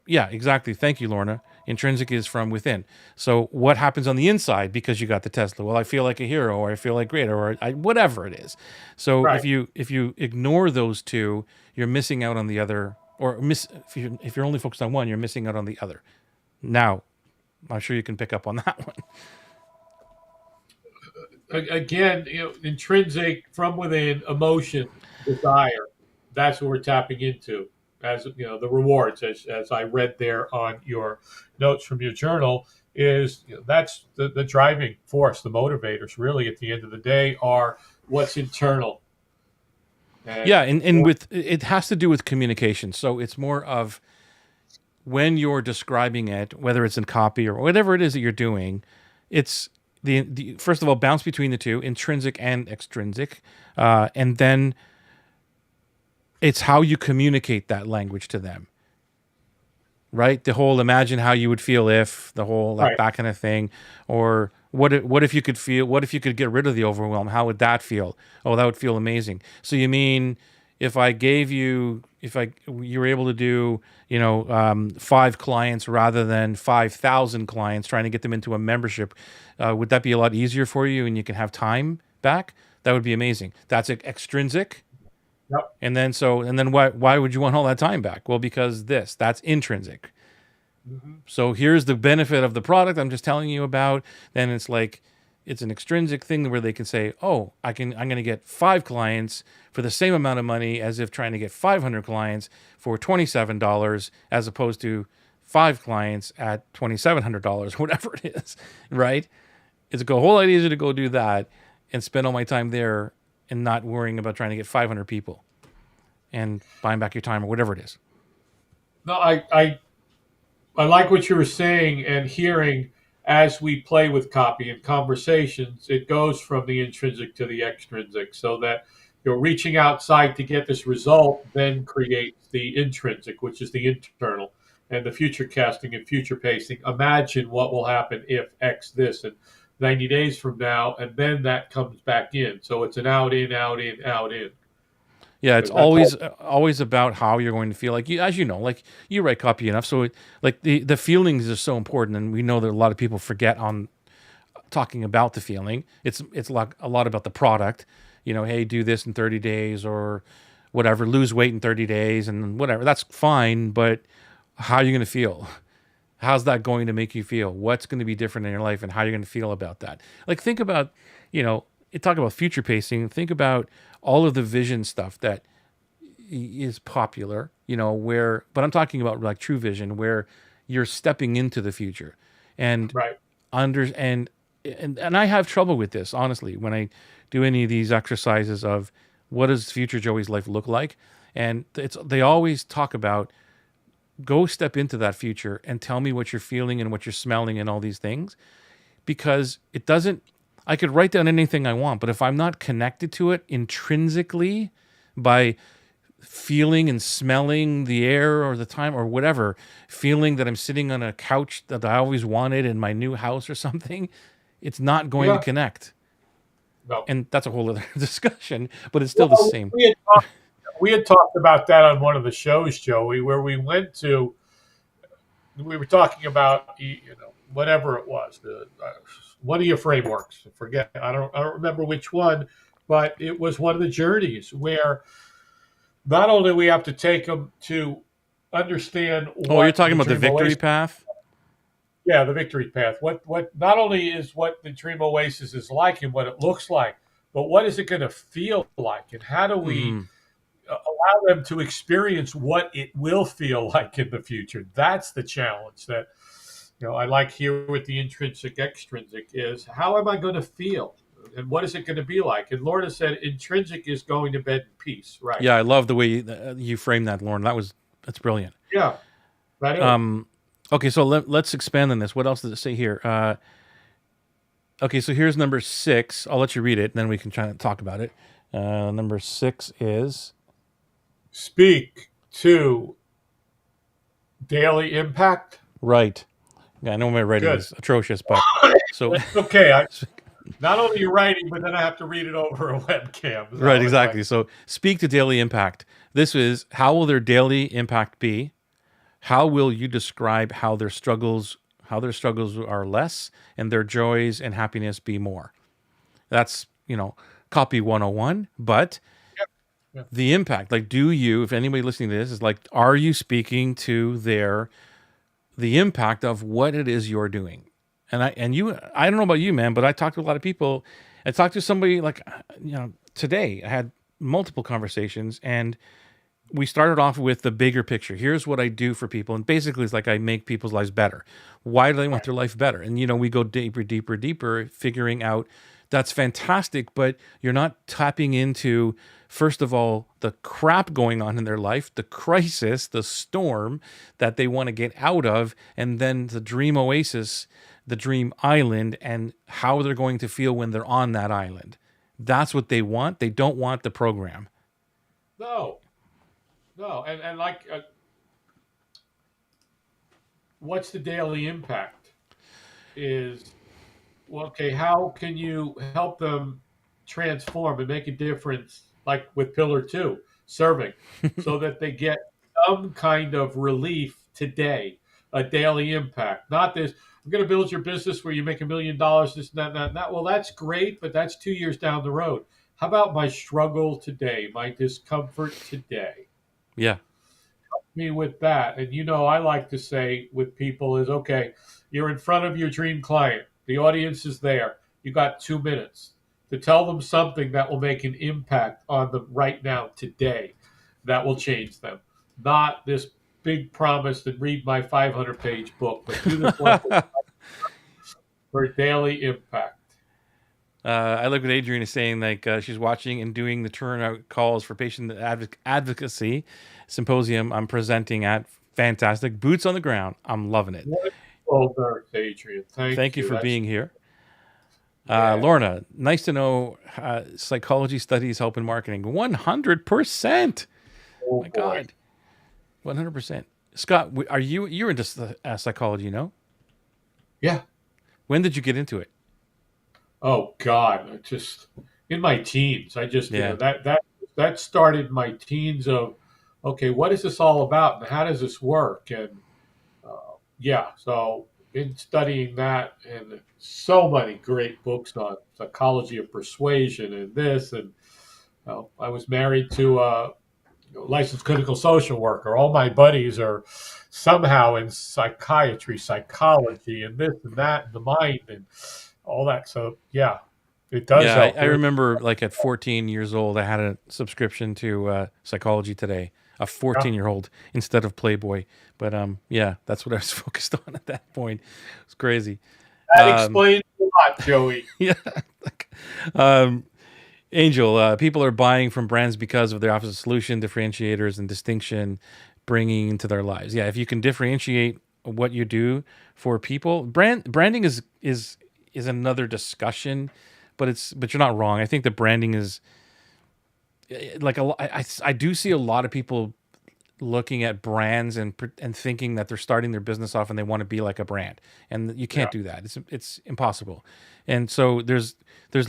Speaker 1: yeah, exactly. Thank you, Lorna. Intrinsic is from within. So what happens on the inside because you got the Tesla? Well, I feel like a hero, or I feel like great, or whatever it is. So
Speaker 2: Right.
Speaker 1: if you ignore those two, you're missing out on the other, if you're only focused on one, you're missing out on the other. Now, I'm sure you can pick up on that one.
Speaker 2: Again, intrinsic from within, emotion, desire. That's what we're tapping into. As the rewards, as I read there on your notes from your journal, is that's the driving force. The motivators, really, at the end of the day, are what's internal.
Speaker 1: Yeah, and with it has to do with communication. So it's more of when you're describing it, whether it's in copy or whatever it is that you're doing, it's the first of all bounce between the two, intrinsic and extrinsic, and then it's how you communicate that language to them. Right? The whole imagine how you would feel if, the whole like
Speaker 2: Right.
Speaker 1: that kind of thing, or what if you could feel, what if you could get rid of the overwhelm? How would that feel? Oh, that would feel amazing. So you mean if you were able to do 5 clients rather than 5,000 clients, trying to get them into a membership, would that be a lot easier for you and you can have time back? That would be amazing. That's extrinsic.
Speaker 2: Yep.
Speaker 1: And then why would you want all that time back? Well, because that's intrinsic.
Speaker 2: Mm-hmm.
Speaker 1: So here's the benefit of the product I'm just telling you about. Then it's like it's an extrinsic thing where they can say, "Oh, I'm going to get 5 clients for the same amount of money as if trying to get 500 clients for $27 as opposed to 5 clients at $2,700, whatever it is." Right? It's a whole lot easier to go do that. and spend all my time there and not worrying about trying to get 500 people and buying back your time or whatever it is.
Speaker 2: No, I like what you were saying and hearing as we play with copy and conversations. It goes from the intrinsic to the extrinsic, so that you're reaching outside to get this result, then creates the intrinsic, which is the internal, and the future casting and future pacing. Imagine what will happen if X this and 90 days from now, and then that comes back in. So it's an out in, out in, out in.
Speaker 1: Yeah, it's
Speaker 2: Because that's all.
Speaker 1: always about how you're going to feel. Like you, as you know, like you write copy enough, so like the feelings are so important, and we know that a lot of people forget on talking about the feeling. It's like a lot about the product. You know, hey, do this in 30 days or whatever, lose weight in 30 days and whatever. That's fine, but how are you going to feel? How's that going to make you feel? What's going to be different in your life and how you're going to feel about that? Like think about, you know, talk about future pacing. Think about all of the vision stuff that is popular, you know, where, but I'm talking about like true vision where you're stepping into the future and
Speaker 2: Right.
Speaker 1: under and I have trouble with this honestly when I do any of these exercises of what does future Joey's life look like, and they always talk about go step into that future and tell me what you're feeling and what you're smelling and all these things, because it doesn't, I could write down anything I want, but if I'm not connected to it intrinsically by feeling and smelling the air or the time or whatever, feeling that I'm sitting on a couch that I always wanted in my new house or something, it's not going to
Speaker 2: Yeah.
Speaker 1: connect.
Speaker 2: No.
Speaker 1: And that's a whole other discussion, but it's still the
Speaker 2: Well,
Speaker 1: same.
Speaker 2: we had talked about that on one of the shows, Joey, where we went to. We were talking about whatever it was, the one of your frameworks. I forget, I don't remember which one, but it was one of the journeys where not only we have to take them to understand
Speaker 1: Oh, you're
Speaker 2: what
Speaker 1: talking
Speaker 2: the
Speaker 1: about the
Speaker 2: dream
Speaker 1: victory
Speaker 2: oasis.
Speaker 1: path?
Speaker 2: Yeah, the victory path. What not only is what the dream oasis is like and what it looks like, but what is it going to feel like, and how do we
Speaker 1: Mm-hmm.
Speaker 2: allow them to experience what it will feel like in the future? That's the challenge that I like here with the intrinsic extrinsic is how am I going to feel, and what is it going to be like? And Lorna said intrinsic is going to bed in peace, right?
Speaker 1: Yeah, I love the way you framed that, Lauren. That's brilliant.
Speaker 2: Yeah, that is.
Speaker 1: Um, okay, so let's expand on this. What else does it say here? Okay, so here's number 6. I'll let you read it, and then we can try to talk about it. Number 6 is
Speaker 2: Speak to daily impact.
Speaker 1: right. Yeah, I know my writing
Speaker 2: Good.
Speaker 1: is atrocious, but so
Speaker 2: That's okay. Not only you're writing, but then I have to read it over a webcam.
Speaker 1: right,
Speaker 2: So anyway,
Speaker 1: exactly. So speak to daily impact. This is how will their daily impact be? How will you describe how their struggles are less and their joys and happiness be more? That's, copy 101, but
Speaker 2: yeah.
Speaker 1: the impact, like do you, if anybody listening to this is like, are you speaking to the impact of what it is you're doing? And I don't know about you, man, but I talked to a lot of people. I talked to somebody like, today I had multiple conversations, and we started off with the bigger picture. Here's what I do for people. And basically it's like I make people's lives better. Why do they want their life better? And we go deeper, deeper, deeper, figuring out that's fantastic, but you're not tapping into, first of all, the crap going on in their life, the crisis, the storm that they want to get out of, and then the dream oasis, the dream island, and how they're going to feel when they're on that island. That's what they want. They don't want the program.
Speaker 2: No, no, and like, what's the daily impact? Is well, okay. How can you help them transform and make a difference? Like with Pillar Two, serving, so that they get some kind of relief today, a daily impact. Not this. I'm going to build your business where you make $1 million. This, that. Well, that's great, but that's 2 years down the road. How about my struggle today, my discomfort today?
Speaker 1: Yeah.
Speaker 2: Me with that. And I like to say with people is okay, you're in front of your dream client. The audience is there. You got 2 minutes to tell them something that will make an impact on them right now, today, that will change them. Not this big promise to read my 500-page book, but do this one for daily impact.
Speaker 1: I like what Adrian is saying. Like she's watching and doing the turnout calls for patient advocacy symposium I'm presenting at. Fantastic. Boots on the ground. I'm loving it.
Speaker 2: Wonderful, nurse Adrian.
Speaker 1: Thank
Speaker 2: Thank
Speaker 1: you
Speaker 2: you.
Speaker 1: for
Speaker 2: That's
Speaker 1: being here.
Speaker 2: yeah.
Speaker 1: Lorna, nice to know psychology studies help in marketing. 100%.
Speaker 2: Oh
Speaker 1: My
Speaker 2: boy.
Speaker 1: God. 100%. Scott, are you're into psychology, no?
Speaker 2: Yeah.
Speaker 1: When did you get into it?
Speaker 2: Oh God. I just in my teens. I just
Speaker 1: Yeah.
Speaker 2: that started my teens of okay, what is this all about and how does this work? And yeah, so been studying that and so many great books on psychology of persuasion and this and I was married to a licensed clinical social worker. All my buddies are somehow in psychiatry, psychology, and this and that, and the mind and all that. So yeah, it does
Speaker 1: Yeah,
Speaker 2: help.
Speaker 1: I remember like at 14 years old, I had a subscription to Psychology Today, a
Speaker 2: Yeah,
Speaker 1: 14-year-old instead of Playboy. But yeah, that's what I was focused on at that point. It's crazy.
Speaker 2: that
Speaker 1: Um,
Speaker 2: explains a lot, Joey.
Speaker 1: yeah. like, um, Angel, people are buying from brands because of their opposite solution, differentiators, and distinction bringing into their lives. Yeah, if you can differentiate what you do for people, branding is another discussion, but you're not wrong. I think the branding is like I do see a lot of people looking at brands and thinking that they're starting their business off and they want to be like a brand, and you
Speaker 2: Yeah,
Speaker 1: can't do that. It's impossible. And so there's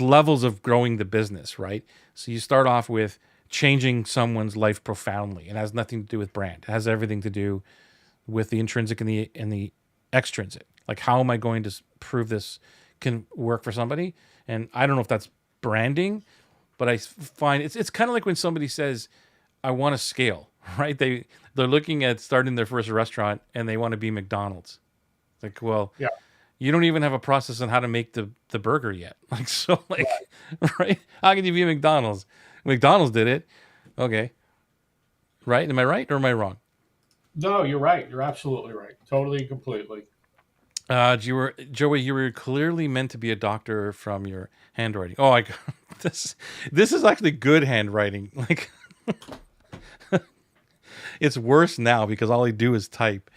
Speaker 1: levels of growing the business, right? So you start off with changing someone's life profoundly. It has nothing to do with brand. It has everything to do with the intrinsic and the extrinsic. Like, how am I going to prove this can work for somebody? And I don't know if that's branding, but I find it's kind of like when somebody says, I want to scale, right? They're looking at starting their first restaurant and they want to be McDonald's. Like, well,
Speaker 2: yeah,
Speaker 1: you don't even have a process on how to make the burger yet. Like, so
Speaker 2: right.
Speaker 1: like, right? How can you be McDonald's? McDonald's did it. Okay. Right? Am I right or am I wrong?
Speaker 2: No, you're right. You're absolutely right. Totally and completely.
Speaker 1: You were Joey. You were clearly meant to be a doctor from your handwriting. Oh, I this is actually good handwriting. Like, it's worse now because all I do is type.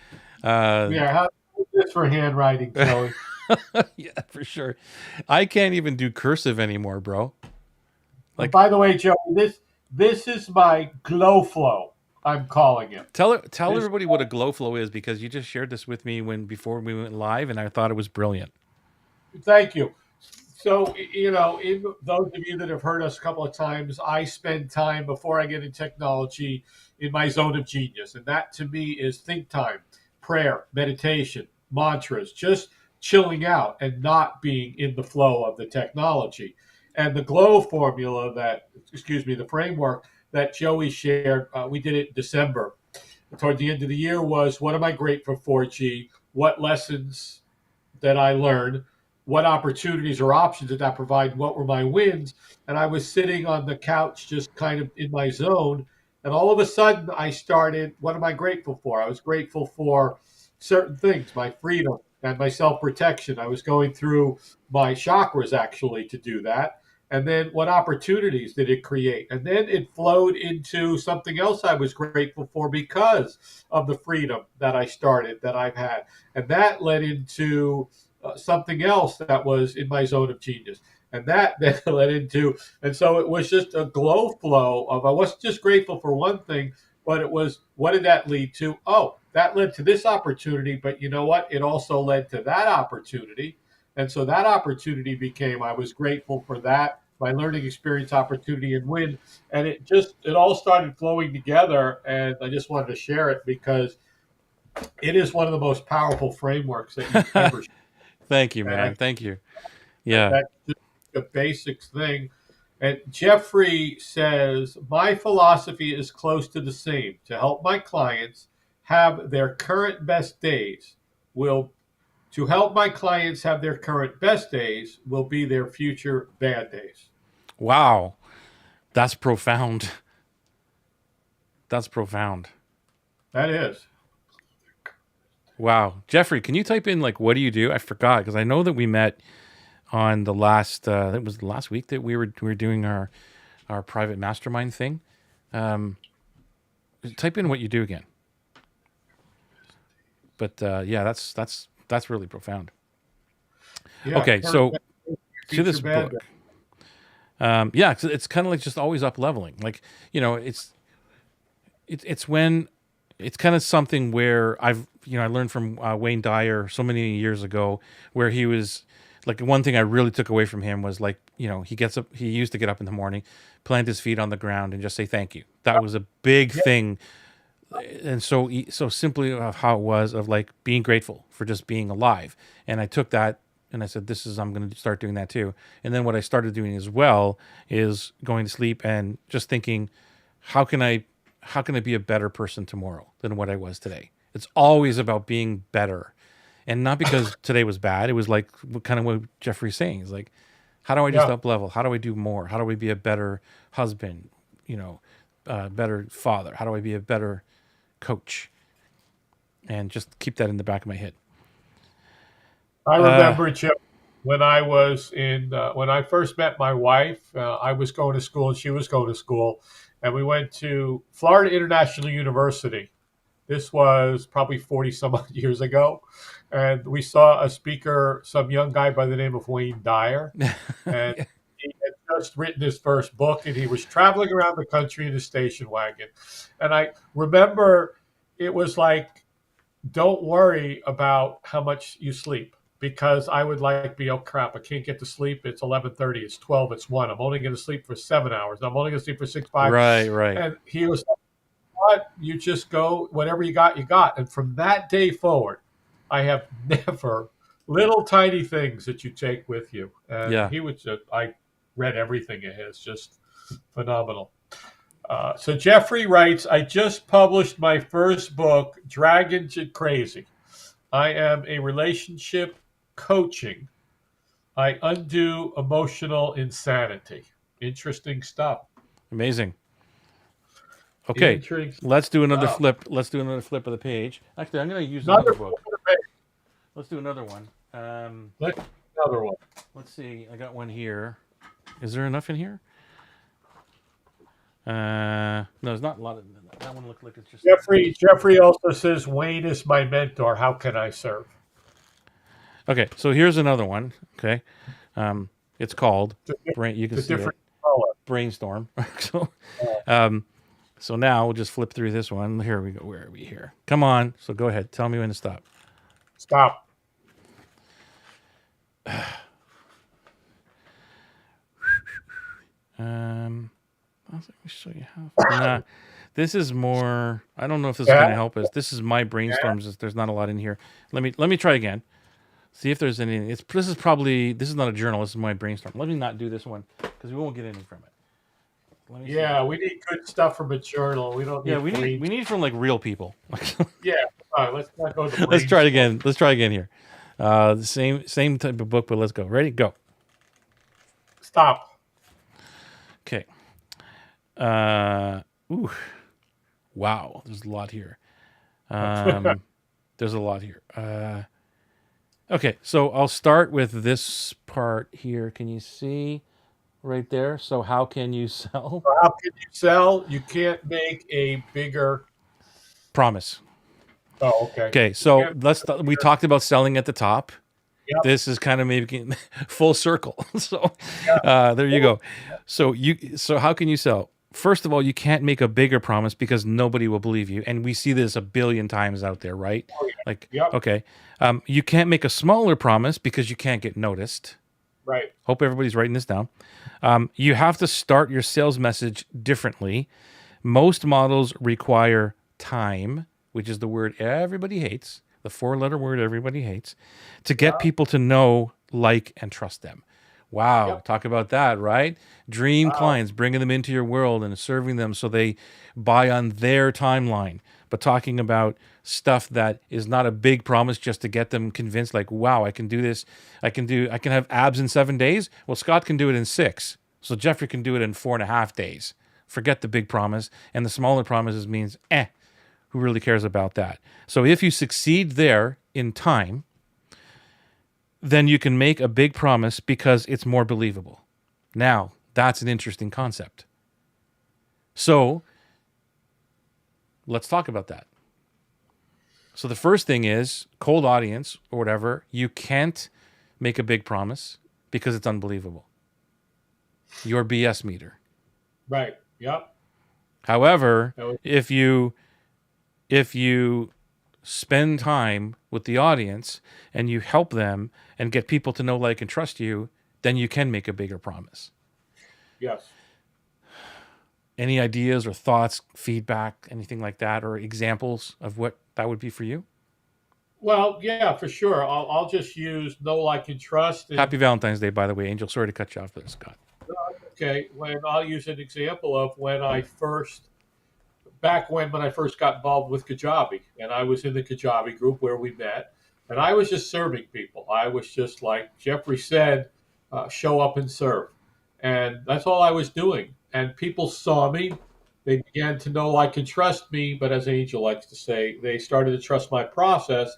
Speaker 1: Uh,
Speaker 2: Yeah, how is this for handwriting, Joey?
Speaker 1: yeah, for sure. I can't even do cursive anymore, bro.
Speaker 2: And
Speaker 1: Like,
Speaker 2: by the way, Joey, this is my glow flow. I'm calling it.
Speaker 1: tell
Speaker 2: This
Speaker 1: everybody what a glow flow is because you just shared this with me when before we went live, and I thought it was brilliant.
Speaker 2: Thank you. So, in those of you that have heard us a couple of times, I spend time before I get in technology in my zone of genius. And that to me is think time, prayer, meditation, mantras, just chilling out and not being in the flow of the technology. And the glow formula the framework that Joey shared, we did it in December. Toward the end of the year was what am I grateful for, G? What lessons that I learned, what opportunities or options did that provide, what were my wins. And I was sitting on the couch just kind of in my zone. And all of a sudden, I started, what am I grateful for? I was grateful for certain things, my freedom and my self protection. I was going through my chakras actually to do that. And then what opportunities did it create? And then it flowed into something else I was grateful for because of the freedom that I started, that I've had. And that led into something else that was in my zone of genius. And that then led into, and so it was just a glow flow of, I wasn't just grateful for one thing, but it was, what did that lead to? Oh, that led to this opportunity, but you know what? It also led to that opportunity. And so that opportunity became, I was grateful for that, my learning experience, opportunity, and win. And it all started flowing together. And I just wanted to share it because it is one of the most powerful frameworks that you can ever.
Speaker 1: Thank you,
Speaker 2: And I
Speaker 1: man. Thank you. Yeah.
Speaker 2: that's just the basics thing. And Jeffrey says, my philosophy is close to the same. To help my clients have their current best days will to help my clients have their current best days will be their future bad days.
Speaker 1: Wow. That's profound. That's profound.
Speaker 2: That is.
Speaker 1: Wow. Jeffrey, can you type in like what do you do? I forgot because I know that we met on the last. It was the last week that we were doing our private mastermind thing. Um, Type in what you do again. But yeah, that's really profound.
Speaker 2: Yeah,
Speaker 1: Okay,
Speaker 2: current
Speaker 1: so
Speaker 2: bad day,
Speaker 1: to
Speaker 2: future
Speaker 1: this
Speaker 2: bad day.
Speaker 1: book, yeah, it's kind of like just always up leveling. Like it's when it's kind of something where I learned from Wayne Dyer so many years ago, where he was like, one thing I really took away from him was, like, he gets up, he used to get up in the morning, plant his feet on the ground, and just say thank you. That was a big
Speaker 2: Yeah,
Speaker 1: thing. And so simply of how it was, of like being grateful for just being alive. And I took that and I said, I'm going to start doing that too. And then what I started doing as well is going to sleep and just thinking, how can I be a better person tomorrow than what I was today? It's always about being better. And not because today was bad. It was like kind of what Jeffrey's saying is like, how do I just
Speaker 2: yeah.
Speaker 1: up level? How do I do more? How do I be a better husband? Better father? How do I be a better coach? And just keep that in the back of my head.
Speaker 2: I
Speaker 1: Uh,
Speaker 2: remember, Chip, when I was when I first met my wife. I was going to school and she was going to school, and we went to Florida International University. This was probably 40 some odd years ago. And we saw a speaker, some young guy by the name of Wayne Dyer. And he had just written his first book, and he was traveling around the country in a station wagon. And I remember it was like, don't worry about how much you sleep, because I would like be, oh crap, I can't get to sleep. It's 11:30, it's 12, it's 1. I'm only going to sleep for 7 hours. I'm only going to sleep for 6, 5.
Speaker 1: right, right.
Speaker 2: And he was like, what? You just go, whatever you got, you got. And from that day forward, I have never, little tiny things that you take with you. And
Speaker 1: Yeah,
Speaker 2: he was just, I read everything of his, just phenomenal. So Jeffrey writes, I just published my first book, Dragons and Crazy. I am a relationship coaching. I undo emotional insanity. Interesting stuff.
Speaker 1: amazing. Okay,
Speaker 2: Interesting
Speaker 1: let's do another
Speaker 2: stuff.
Speaker 1: flip. Let's do another flip of the page. Actually, I'm going to use another
Speaker 2: Another,
Speaker 1: book. Let's do another one.
Speaker 2: another one.
Speaker 1: Let's see. I got one here. Is there enough in here? No, there's not a lot of that one. Looked like it's just
Speaker 2: Jeffrey also says, Wayne is my mentor. How can I serve?
Speaker 1: okay. So here's another one. Okay, it's called brain. You can
Speaker 2: The
Speaker 1: see it.
Speaker 2: different color.
Speaker 1: Brainstorm. so,
Speaker 2: Uh,
Speaker 1: um, so now we'll just flip through this one. Here we go. Where are we here? Come on. So go ahead. Tell me when to stop.
Speaker 2: Stop.
Speaker 1: Let me show you how. Nah, this is more. I don't know if this is
Speaker 2: Yeah.
Speaker 1: going to help us. This is my brainstorms. There's not a lot in here. Let me try again. See if there's any. This is not a journal. This is my brainstorm. Let me not do this one because we won't get any from it. Let me see.
Speaker 2: Yeah, we need good stuff from a journal. We don't
Speaker 1: Yeah,
Speaker 2: need
Speaker 1: we need from like real people.
Speaker 2: Yeah. All right, let's not go to
Speaker 1: Let's try it
Speaker 2: brainstorm.
Speaker 1: again. Let's try again here. The same type of book, but let's go. Ready? Go.
Speaker 2: Stop.
Speaker 1: Okay. Ooh. Wow. There's a lot here. There's a lot here. Okay, so I'll start with this part here. Can you see right there? So how can you sell?
Speaker 2: How can you sell? You can't make a bigger.
Speaker 1: Promise.
Speaker 2: Oh, okay.
Speaker 1: Okay,
Speaker 2: You
Speaker 1: so
Speaker 2: can't.
Speaker 1: we talked about selling at the top.
Speaker 2: Yep.
Speaker 1: This is kind of maybe full circle. So
Speaker 2: Yeah.
Speaker 1: there you go. So how can you sell? First of all, you can't make a bigger promise because nobody will believe you, and we see this a billion times out there, right?
Speaker 2: Oh, yeah.
Speaker 1: Like,
Speaker 2: Yep.
Speaker 1: okay, you can't make a smaller promise because you can't get noticed.
Speaker 2: Right.
Speaker 1: Hope everybody's writing this down. You have to start your sales message differently. Most models require time, which is the word everybody hates, the 4-letter word everybody hates, to get
Speaker 2: Yeah.
Speaker 1: people to know, like, and trust them. Wow,
Speaker 2: Yep.
Speaker 1: talk about that, right? Dream
Speaker 2: Wow.
Speaker 1: clients, bringing them into your world and serving them so they buy on their timeline. But talking about stuff that is not a big promise just to get them convinced, like, wow, I can do this. I can have abs in 7 days. Well, Scott can do it in 6. So Jeffrey can do it in 4.5 days. Forget the big promise. And the smaller promises means, who really cares about that? So if you succeed there in time, then you can make a big promise because it's more believable. Now, that's an interesting concept. So, let's talk about that. So, the first thing is cold audience or whatever, you can't make a big promise because it's unbelievable. Your BS meter.
Speaker 2: Right. Yep.
Speaker 1: However,
Speaker 2: That was,
Speaker 1: if you spend time with the audience and you help them and get people to know, like, and trust you, then you can make a bigger promise.
Speaker 2: yes.
Speaker 1: Any ideas or thoughts, feedback, anything like that, or examples of what that would be for you?
Speaker 2: Well, yeah, for sure. I'll just use know, like, and trust. And
Speaker 1: Happy Valentine's Day, by the way, Angel. Sorry to cut you off there, Scott.
Speaker 2: okay, when I'll use an example of when I first back when I first got involved with Kajabi, and I was in the Kajabi group where we met, and I was just serving people. I was just like Jeffrey said, show up and serve, and that's all I was doing. And people saw me. They began to know, like, and trust me. But as Angel likes to say, they started to trust my process.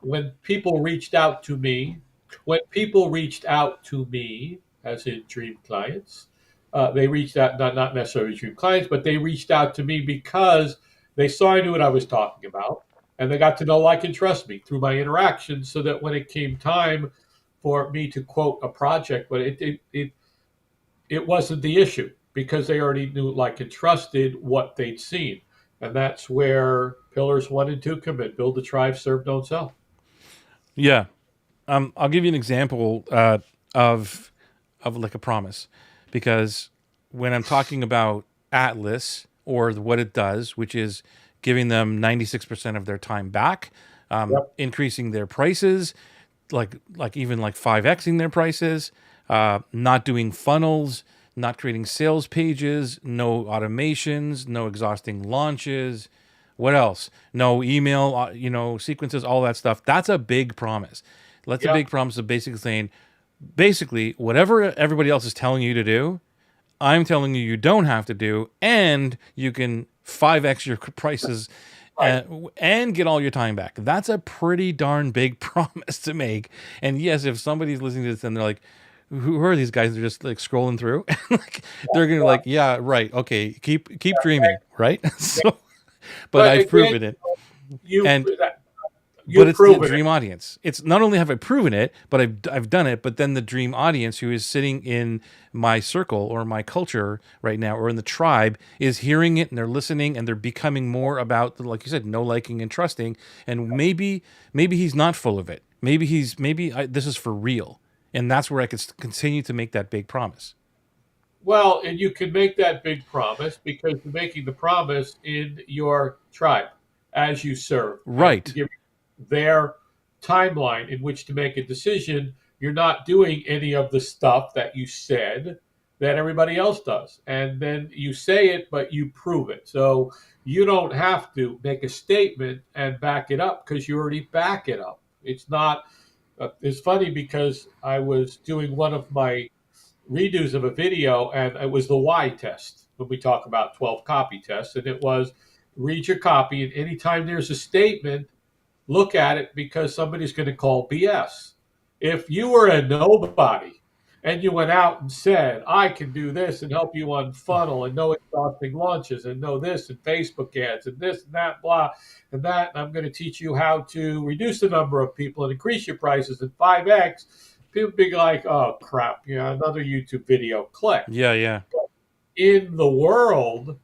Speaker 2: When people reached out to me, when people reached out to me, as in dream clients, they reached out, not necessarily dream clients, but they reached out to me because they saw I knew what I was talking about, and they got to know, like, and trust me through my interactions, so that when it came time for me to quote a project, but it wasn't the issue because they already knew, like, and trusted what they'd seen, and that's where pillars 1 and 2 come in: build the tribe, serve, don't sell.
Speaker 1: Yeah. I'll give you an example of like a promise, because when I'm talking about Atlas or what it does, which is giving them 96% of their time back,
Speaker 2: Yep.
Speaker 1: increasing their prices, like even like 5xing their prices, not doing funnels, not creating sales pages, no automations, no exhausting launches. What else? No email, sequences, all that stuff. That's a big promise. That's a
Speaker 2: Yep.
Speaker 1: big promise of basically saying, basically, whatever everybody else is telling you to do, I'm telling you you don't have to do, and you can 5x your prices
Speaker 2: Right.
Speaker 1: and get all your time back. That's a pretty darn big promise to make. And yes, if somebody's listening to this and they're like, who are these guys? They're just like scrolling through. Like, they're gonna be like, yeah, right, okay, keep dreaming, right? So, but
Speaker 2: But
Speaker 1: I've
Speaker 2: again,
Speaker 1: proven it,
Speaker 2: you
Speaker 1: and but
Speaker 2: you've
Speaker 1: it's the
Speaker 2: proven it.
Speaker 1: dream audience. It's not only have I proven it, but I've done it. But then the dream audience who is sitting in my circle or my culture right now, or in the tribe, is hearing it and they're listening and they're becoming more about, like you said, no, liking, and trusting. And maybe he's not full of it. This is for real, and that's where I could continue to make that big promise.
Speaker 2: Well, and you can make that big promise because you're making the promise in your tribe as you serve and
Speaker 1: Right.
Speaker 2: give their timeline in which to make a decision. You're not doing any of the stuff that you said that everybody else does. And then you say it, but you prove it. So you don't have to make a statement and back it up because you already back it up. It's not, it's funny because I was doing one of my redos of a video, and it was the Y test when we talk about 12 copy tests. And it was read your copy, and anytime there's a statement, look at it because somebody's going to call BS. If you were a nobody and you went out and said, I can do this and help you on funnel and no exhausting launches and know this and Facebook ads and this and that, blah, and that, and I'm going to teach you how to reduce the number of people and increase your prices at 5x, people be like, oh, crap, another YouTube video, click.
Speaker 1: Yeah. Yeah.
Speaker 2: In the world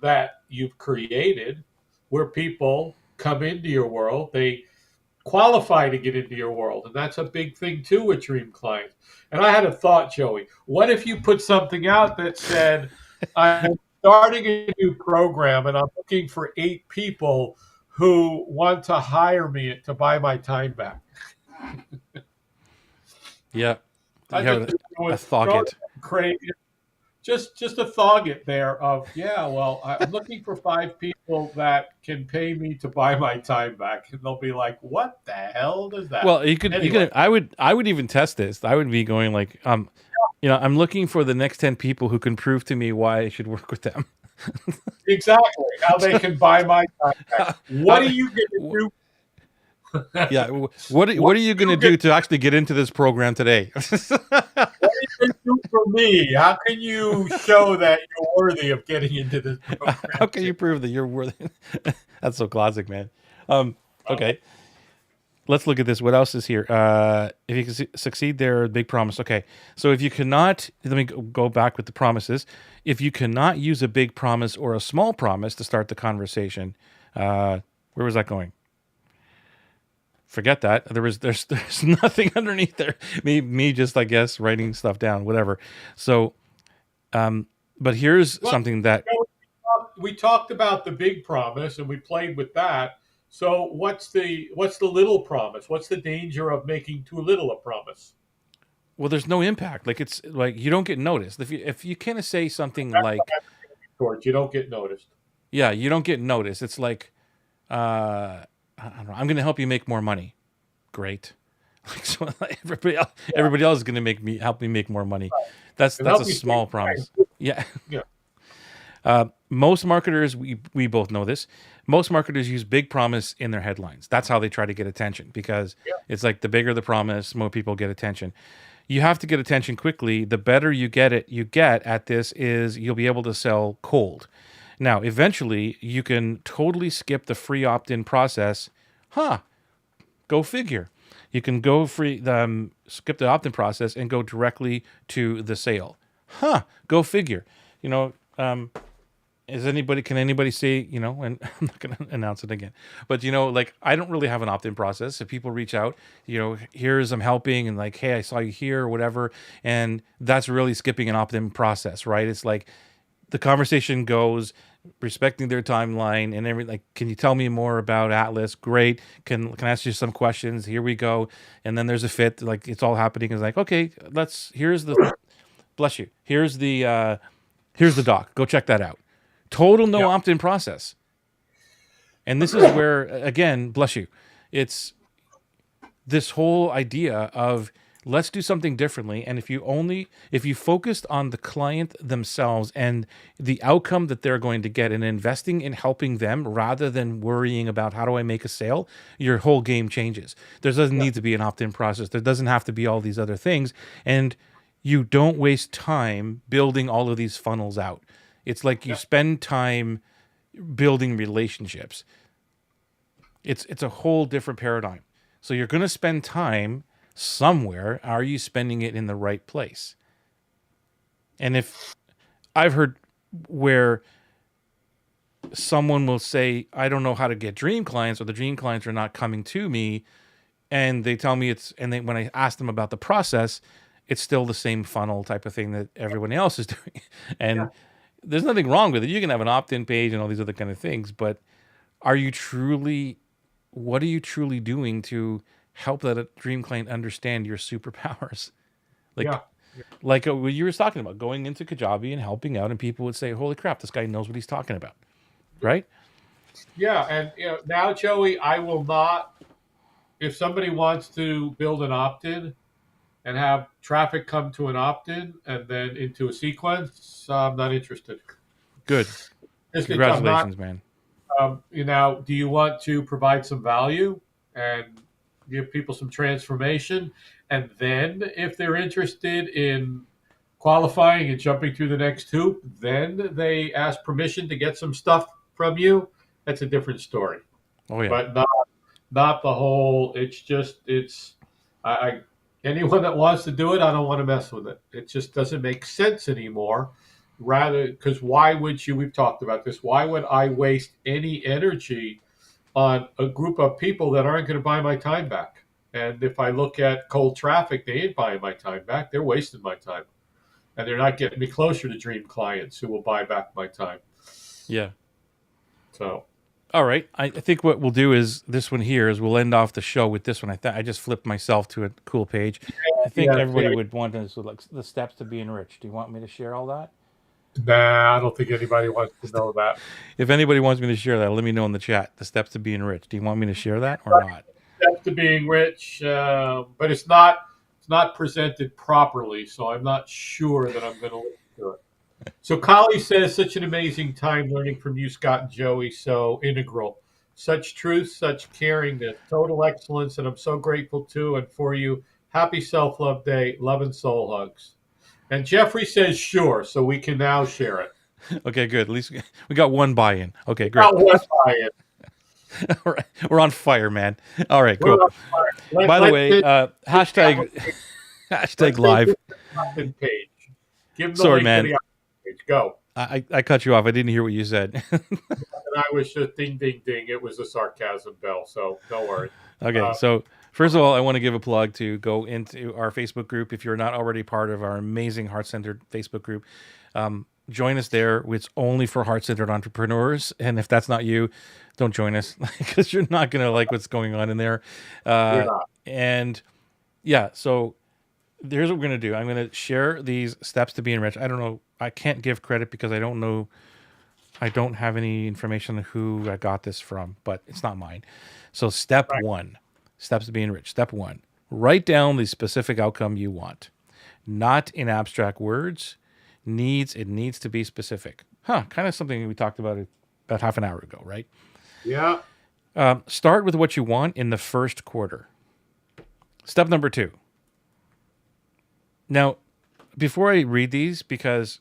Speaker 2: that you've created, where people come into your world, they qualify to get into your world. And that's a big thing too with dream clients. And I had a thought, Joey. What if you put something out that said, I'm starting a new program and I'm looking for 8 people who want to hire me to buy my time back?
Speaker 1: Yeah.
Speaker 2: I
Speaker 1: You
Speaker 2: just
Speaker 1: have a
Speaker 2: was
Speaker 1: thought
Speaker 2: throwing
Speaker 1: it.
Speaker 2: crazy. Just a thought it there of, yeah, well, I'm looking for 5 people that can pay me to buy my time back, and they'll be like, what the hell does that
Speaker 1: Well,
Speaker 2: mean?
Speaker 1: you
Speaker 2: Anyway,
Speaker 1: could. I would even test this. I would be going like, I'm looking for the next 10 people who can prove to me why I should work with them.
Speaker 2: exactly how they can buy my time back. What
Speaker 1: How-
Speaker 2: are you going to do?
Speaker 1: Yeah. What are you going to
Speaker 2: You get,
Speaker 1: do to actually get into this program today?
Speaker 2: what are you going to do for me? How can you show that you're worthy of getting into this
Speaker 1: How
Speaker 2: program
Speaker 1: can
Speaker 2: too?
Speaker 1: you prove that you're worthy? That's so classic, man.
Speaker 2: Uh,
Speaker 1: Okay. Let's look at this. What else is here? If you can succeed there, big promise. Okay. So if you cannot, let me go back with the promises. If you cannot use a big promise or a small promise to start the conversation, where was that going? Forget that. There's nothing underneath there. Me just, I guess, writing stuff down, whatever. So, but here's
Speaker 2: well,
Speaker 1: something that,
Speaker 2: we talked about the big promise and we played with that. So what's the little promise? What's the danger of making too little a promise?
Speaker 1: well, there's no impact. Like it's like you don't get noticed. If you kind of say something
Speaker 2: That's what
Speaker 1: like,
Speaker 2: George. You don't get noticed.
Speaker 1: yeah, you don't get noticed. It's like, I don't know. I'm going to help you make more money. Great. Like so, like, everybody else is going to help me make more money.
Speaker 2: And
Speaker 1: That's a
Speaker 2: help you stay
Speaker 1: small promise. Yeah.
Speaker 2: yeah.
Speaker 1: Most marketers, we both know this. Most marketers use big promise in their headlines. That's how they try to get attention because
Speaker 2: Yeah.
Speaker 1: it's like the bigger the promise, more people get attention. You have to get attention quickly. The better you get at this is you'll be able to sell cold. Now, eventually, you can totally skip the free opt-in process. Huh? Go figure. You can go skip the opt-in process and go directly to the sale. Huh? Go figure. You know, can anybody say, and I'm not going to announce it again, but like I don't really have an opt-in process. If people reach out, here's I'm helping and like, hey, I saw you here or whatever. And that's really skipping an opt-in process, right? It's like the conversation goes respecting their timeline and everything. Like, can you tell me more about Atlas? Great. Can I ask you some questions? Here we go. And then there's a fit. Like it's all happening. It's like, okay, bless you. Here's the doc. Go check that out. Total no
Speaker 2: Yeah.
Speaker 1: opt-in process. And this is where, again, bless you. It's this whole idea of let's do something differently. And if you focused on the client themselves and the outcome that they're going to get and investing in helping them rather than worrying about how do I make a sale, your whole game changes. There doesn't need to be an opt-in process. There doesn't have to be all these other things. And you don't waste time building all of these funnels out. It's like you spend time building relationships. It's a whole different paradigm. So you're going to spend time somewhere. Are you spending it in the right place? And if I've heard where someone will say, I don't know how to get dream clients, or the dream clients are not coming to me, and they tell me when I ask them about the process, it's still the same funnel type of thing that everyone else is doing. And there's nothing wrong with it. You can have an opt-in page and all these other kind of things, but what are you truly doing to help that dream client understand your superpowers? Like,
Speaker 2: Yeah.
Speaker 1: what you were talking about, going into Kajabi and helping out, and people would say, holy crap, this guy knows what he's talking about. Right?
Speaker 2: Yeah. And now, Joey, I will not. If somebody wants to build an opt-in and have traffic come to an opt-in and then into a sequence, I'm not interested.
Speaker 1: Good.
Speaker 2: I'm not.
Speaker 1: Congratulations, man.
Speaker 2: Do you want to provide some value and give people some transformation? And then, if they're interested in qualifying and jumping through the next hoop, then they ask permission to get some stuff from you. That's a different story.
Speaker 1: Oh yeah.
Speaker 2: But not the whole. It's I anyone that wants to do it, I don't want to mess with it. It just doesn't make sense anymore. Rather, because why would you? We've talked about this. Why would I waste any energy on a group of people that aren't going to buy my time back? And if I look at cold traffic, they ain't buying my time back. They're wasting my time, and they're not getting me closer to dream clients who will buy back my time.
Speaker 1: Yeah.
Speaker 2: So,
Speaker 1: All right. I think what we'll do is this one here is we'll end off the show with this one. I just flipped myself to a cool page. I think everybody would want to, so like the steps to be enriched. Do you want me to share all that?
Speaker 2: nah, I don't think anybody wants to know that.
Speaker 1: If anybody wants me to share that, let me know in the chat. The steps to be enriched. Do you want me to share that or not?
Speaker 2: Steps to being rich, but it's not presented properly, so I'm not sure that I'm going to listen to it. So Collie says, such an amazing time learning from you, Scott and Joey. So integral. Such truth, such caringness, total excellence, and I'm so grateful to and for you. Happy Self Love Day. Love and soul hugs. And Jeffrey says sure, so we can now share it.
Speaker 1: Okay, good. At least we got one buy-in. Okay, great.
Speaker 2: About what I am.
Speaker 1: All right, we're on fire, man. All right,
Speaker 2: We're
Speaker 1: cool.
Speaker 2: on fire.
Speaker 1: By the way,
Speaker 2: This
Speaker 1: hashtag
Speaker 2: application,
Speaker 1: hashtag
Speaker 2: let's make
Speaker 1: live.
Speaker 2: this the opt-in page. Give them the
Speaker 1: Sorry,
Speaker 2: link to
Speaker 1: man.
Speaker 2: the opt-in page. Go.
Speaker 1: I cut you off. I didn't hear what you said.
Speaker 2: And I was just ding, ding, ding. It was a sarcasm bell, so don't worry.
Speaker 1: Okay,
Speaker 2: Uh,
Speaker 1: so first of all, I want to give a plug to go into our Facebook group. If you're not already part of our amazing heart-centered Facebook group, join us there. It's only for heart-centered entrepreneurs, and if that's not you, don't join us because you're not gonna like what's going on in there.
Speaker 2: you're
Speaker 1: Uh,
Speaker 2: not.
Speaker 1: and yeah, so here's what we're gonna do. I'm gonna share these steps to being rich. I don't know. I can't give credit because I don't know. I don't have any information on who I got this from, but it's not mine. So step
Speaker 2: Right.
Speaker 1: one, steps to being rich. Step one, write down the specific outcome you want, not in abstract words. It needs to be specific. Kind of something we talked about half an hour ago, right?
Speaker 2: Yeah.
Speaker 1: Start with what you want in the first quarter. Step number two. Now, before I read these, because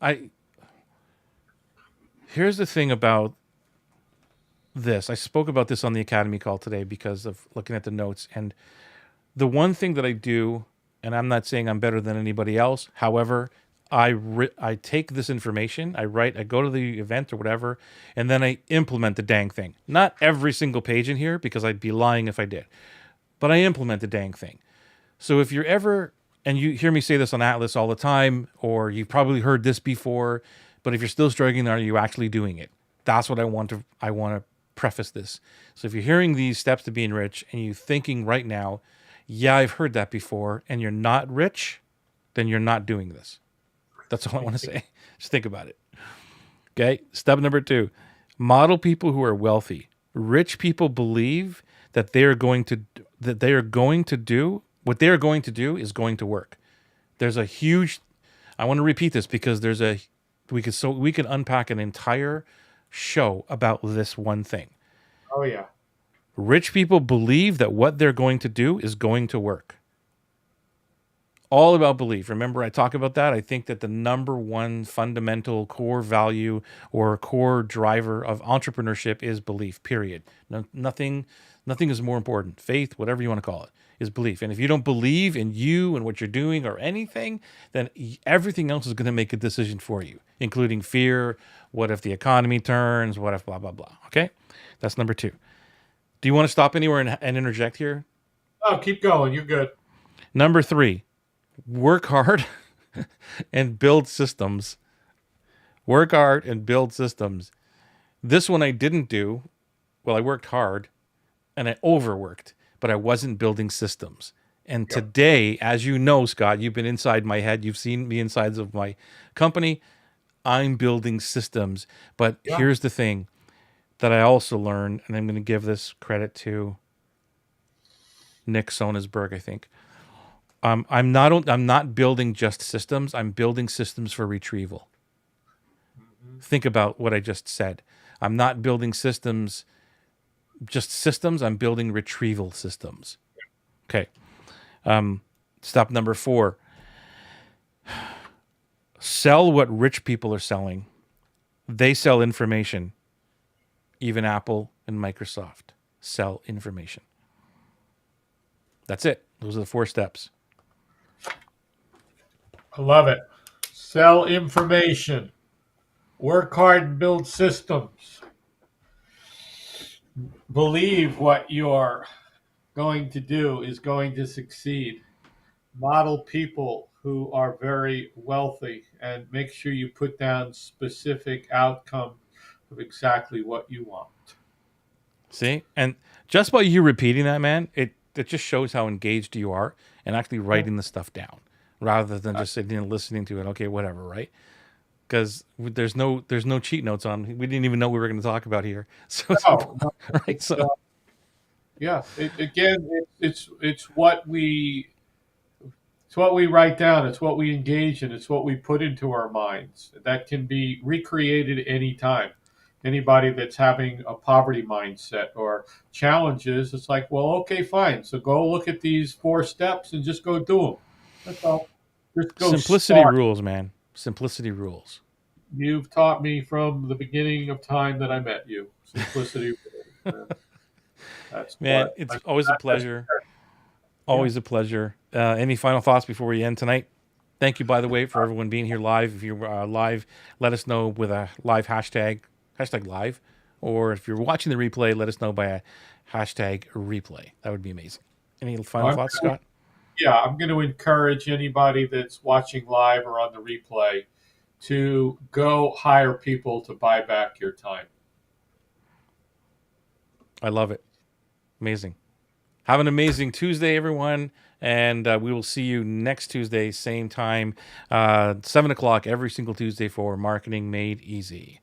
Speaker 1: I here's the thing about this. I spoke about this on the Academy call today because of looking at the notes. And the one thing that I do, and I'm not saying I'm better than anybody else. However, I take this information, I go to the event or whatever, and then I implement the dang thing. Not every single page in here because I'd be lying if I did, but I implement the dang thing. So if you're ever, and you hear me say this on Atlas all the time, or you've probably heard this before, but if you're still struggling, are you actually doing it? That's what I want to preface this. So if you're hearing these steps to being rich and you're thinking right now, yeah, I've heard that before, and you're not rich, then you're not doing this. That's all I want to say. Just think about it. Okay. Step number two, model people who are wealthy. Rich people believe that they are going to do what they are going to do is going to work. There's a huge, I want to repeat this because we could unpack an entire show about this one thing.
Speaker 2: Oh, yeah.
Speaker 1: Rich people believe that what they're going to do is going to work. All about belief. Remember, I talk about that. I think that the number one fundamental core value or core driver of entrepreneurship is belief, period. Nothing is more important. Faith, whatever you want to call it, is belief. And if you don't believe in you and what you're doing or anything, then everything else is going to make a decision for you, including fear. What if the economy turns? What if blah, blah, blah? Okay? That's number two. Do you want to stop anywhere and interject here?
Speaker 2: Oh, keep going. You're good.
Speaker 1: Number three, work hard and build systems. Work hard and build systems. This one I didn't do. Well, I worked hard and I overworked, but I wasn't building systems. And
Speaker 2: Yep.
Speaker 1: today, as you know, Scott, you've been inside my head. You've seen me insides of my company. I'm building systems. But
Speaker 2: Yeah.
Speaker 1: here's the thing that I also learned, and I'm going to give this credit to Nick Sonnesberg, I think. I'm not building just systems. I'm building systems for retrieval.
Speaker 2: Mhm.
Speaker 1: Think about what I just said. I'm not building just systems. I'm building retrieval systems. Okay. Step number four. Sell what rich people are selling. They sell information. Even Apple and Microsoft sell information. That's it. Those are the 4 steps.
Speaker 2: I love it. Sell information. Work hard and build systems. Believe what you're going to do is going to succeed. Model people who are very wealthy and make sure you put down specific outcomes of exactly what you want.
Speaker 1: See? And just by you repeating that, man, it just shows how engaged you are and actually
Speaker 2: Yeah.
Speaker 1: writing the stuff down rather than just sitting and listening to it. Okay, whatever, right? Because there's no cheat notes on. We didn't even know we were going to talk about here. So it's
Speaker 2: No, no,
Speaker 1: right.
Speaker 2: it's,
Speaker 1: So
Speaker 2: yeah. Again, it's what we write down. It's what we engage in. It's what we put into our minds. That can be recreated anytime. Anybody that's having a poverty mindset or challenges, it's like, well, okay, fine. So go look at these 4 steps and just go do them. That's all. Just go
Speaker 1: Simplicity
Speaker 2: start.
Speaker 1: rules, man. Simplicity rules.
Speaker 2: You've taught me from the beginning of time that I met you. Simplicity rules, man. That's
Speaker 1: Man,
Speaker 2: what
Speaker 1: it's
Speaker 2: I,
Speaker 1: always a pleasure.
Speaker 2: yeah.
Speaker 1: Always a pleasure. Any final thoughts before we end tonight? Thank you, by the way, for everyone being here live. If you're live, let us know with a live hashtag live. Or if you're watching the replay, let us know by a hashtag replay. That would be amazing. Any final
Speaker 2: I'm
Speaker 1: thoughts,
Speaker 2: gonna,
Speaker 1: Scott?
Speaker 2: yeah, I'm going to encourage anybody that's watching live or on the replay to go hire people to buy back your time.
Speaker 1: I love it. Amazing. Have an amazing Tuesday, everyone. And we will see you next Tuesday, same time, 7 o'clock every single Tuesday for Marketing Made Easy.